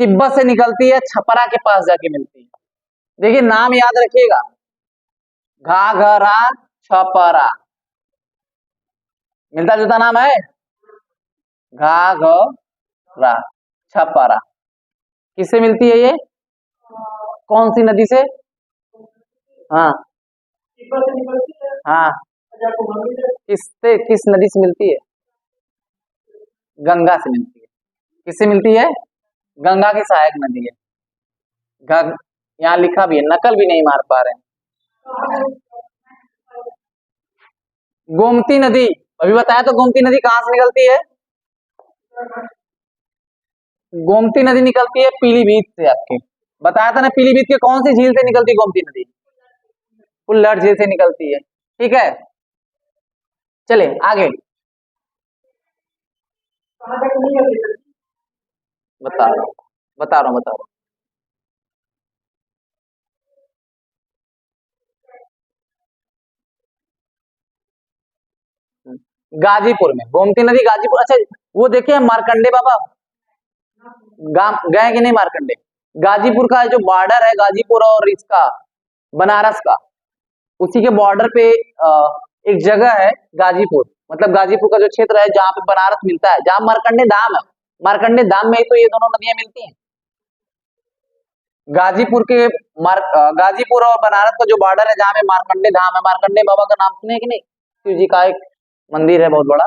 तिब्बत से निकलती है, छपरा के पास जाके मिलती है। देखिए नाम याद रखिएगा, घाघरा छपरा, मिलता जुलता नाम है, घाघरा छपरा। किससे मिलती है ये, कौन सी नदी से, हाँ हाँ, किससे, किस नदी से मिलती है, गंगा से मिलती है। किससे मिलती है, गंगा की सहायक नदी है। यहाँ लिखा भी है, नकल भी नहीं मार पा रहे हैं। गोमती नदी, अभी बताया तो गोमती नदी कहां से निकलती है, गोमती नदी निकलती है पीलीभीत से। आपके बताया था ना, पीलीभीत के कौन सी झील से निकलती है गोमती नदी, उल्लड़ झील से निकलती है, ठीक है। चले आगे, बता रहा हूं बता रहा हूं। गाजीपुर में गोमती नदी, गाजीपुर। अच्छा वो देखिए मार्कंडे बाबा गए कि नहीं मार्कंडे, गाजीपुर का जो बॉर्डर है, गाजीपुर और इसका बनारस का, उसी के बॉर्डर पे एक जगह है गाजीपुर, मतलब गाजीपुर का जो क्षेत्र है जहां पे बनारस मिलता है, जहां मार्कंडे धाम है, मार्कंडे धाम में ही तो ये दोनों नदियां मिलती हैं। गाजीपुर के गाजीपुर और बनारस का जो बॉर्डर है, जहां पे मार्कंडे धाम है, मार्कंडे बाबा का नाम सुने कि नहीं, शिव जी का एक मंदिर है बहुत बड़ा,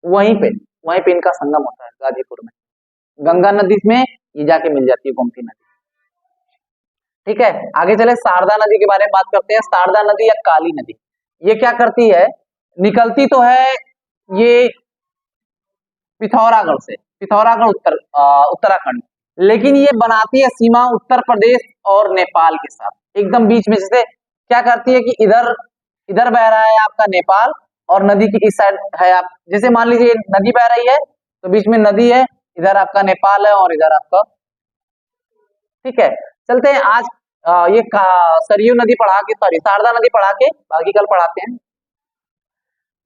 वहीं पे इनका संगम होता है गाजीपुर में, गंगा नदी में ये जाके मिल जाती है गोमती नदी, ठीक है। आगे चले, शारदा नदी के बारे में बात करते हैं। शारदा नदी या काली नदी, ये क्या करती है, निकलती तो है ये पिथौरागढ़ से, पिथौरागढ़ उत्तराखंड, लेकिन ये बनाती है सीमा उत्तर प्रदेश और नेपाल के साथ, एकदम बीच में। जैसे क्या करती है कि इधर इधर बह रहा है आपका नेपाल और नदी की इस साइड है आप, जैसे मान लीजिए नदी बह रही है तो बीच में नदी है, इधर आपका नेपाल है और इधर आपका, ठीक है। चलते हैं आज ये सरयू नदी पढ़ा के, सॉरी शारदा नदी पढ़ा के बाकी कल पढ़ाते हैं।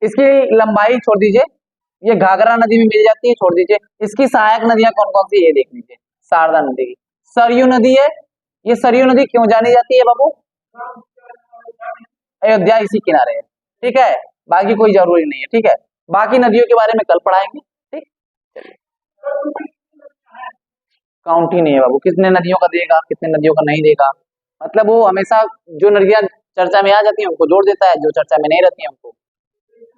इसकी लंबाई छोड़ दीजिए, ये घाघरा नदी में मिल जाती है, छोड़ दीजिए। इसकी सहायक नदियां कौन कौन सी ये देख लीजिए। शारदा नदी, सरयू नदी है, ये सरयू नदी क्यों जानी जाती है बाबू? अयोध्या इसी किनारे है, ठीक है, बाकी कोई जरूरी नहीं है, ठीक है। बाकी नदियों के बारे में कल पढ़ाएंगे, ठीक। काउंट ही नहीं है बाबू, कितने नदियों का देगा कितने नदियों का नहीं देगा, मतलब वो हमेशा जो नदियां चर्चा में आ जाती हैं उनको जोड़ देता है, जो चर्चा में नहीं रहती है उनको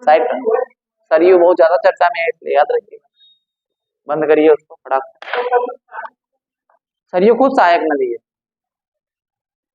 साइड कर। सरयू बहुत ज्यादा चर्चा में है इसलिए याद रखिएगा, बंद करिए उसको फटाक। सरयू खुद सहायक नदी है।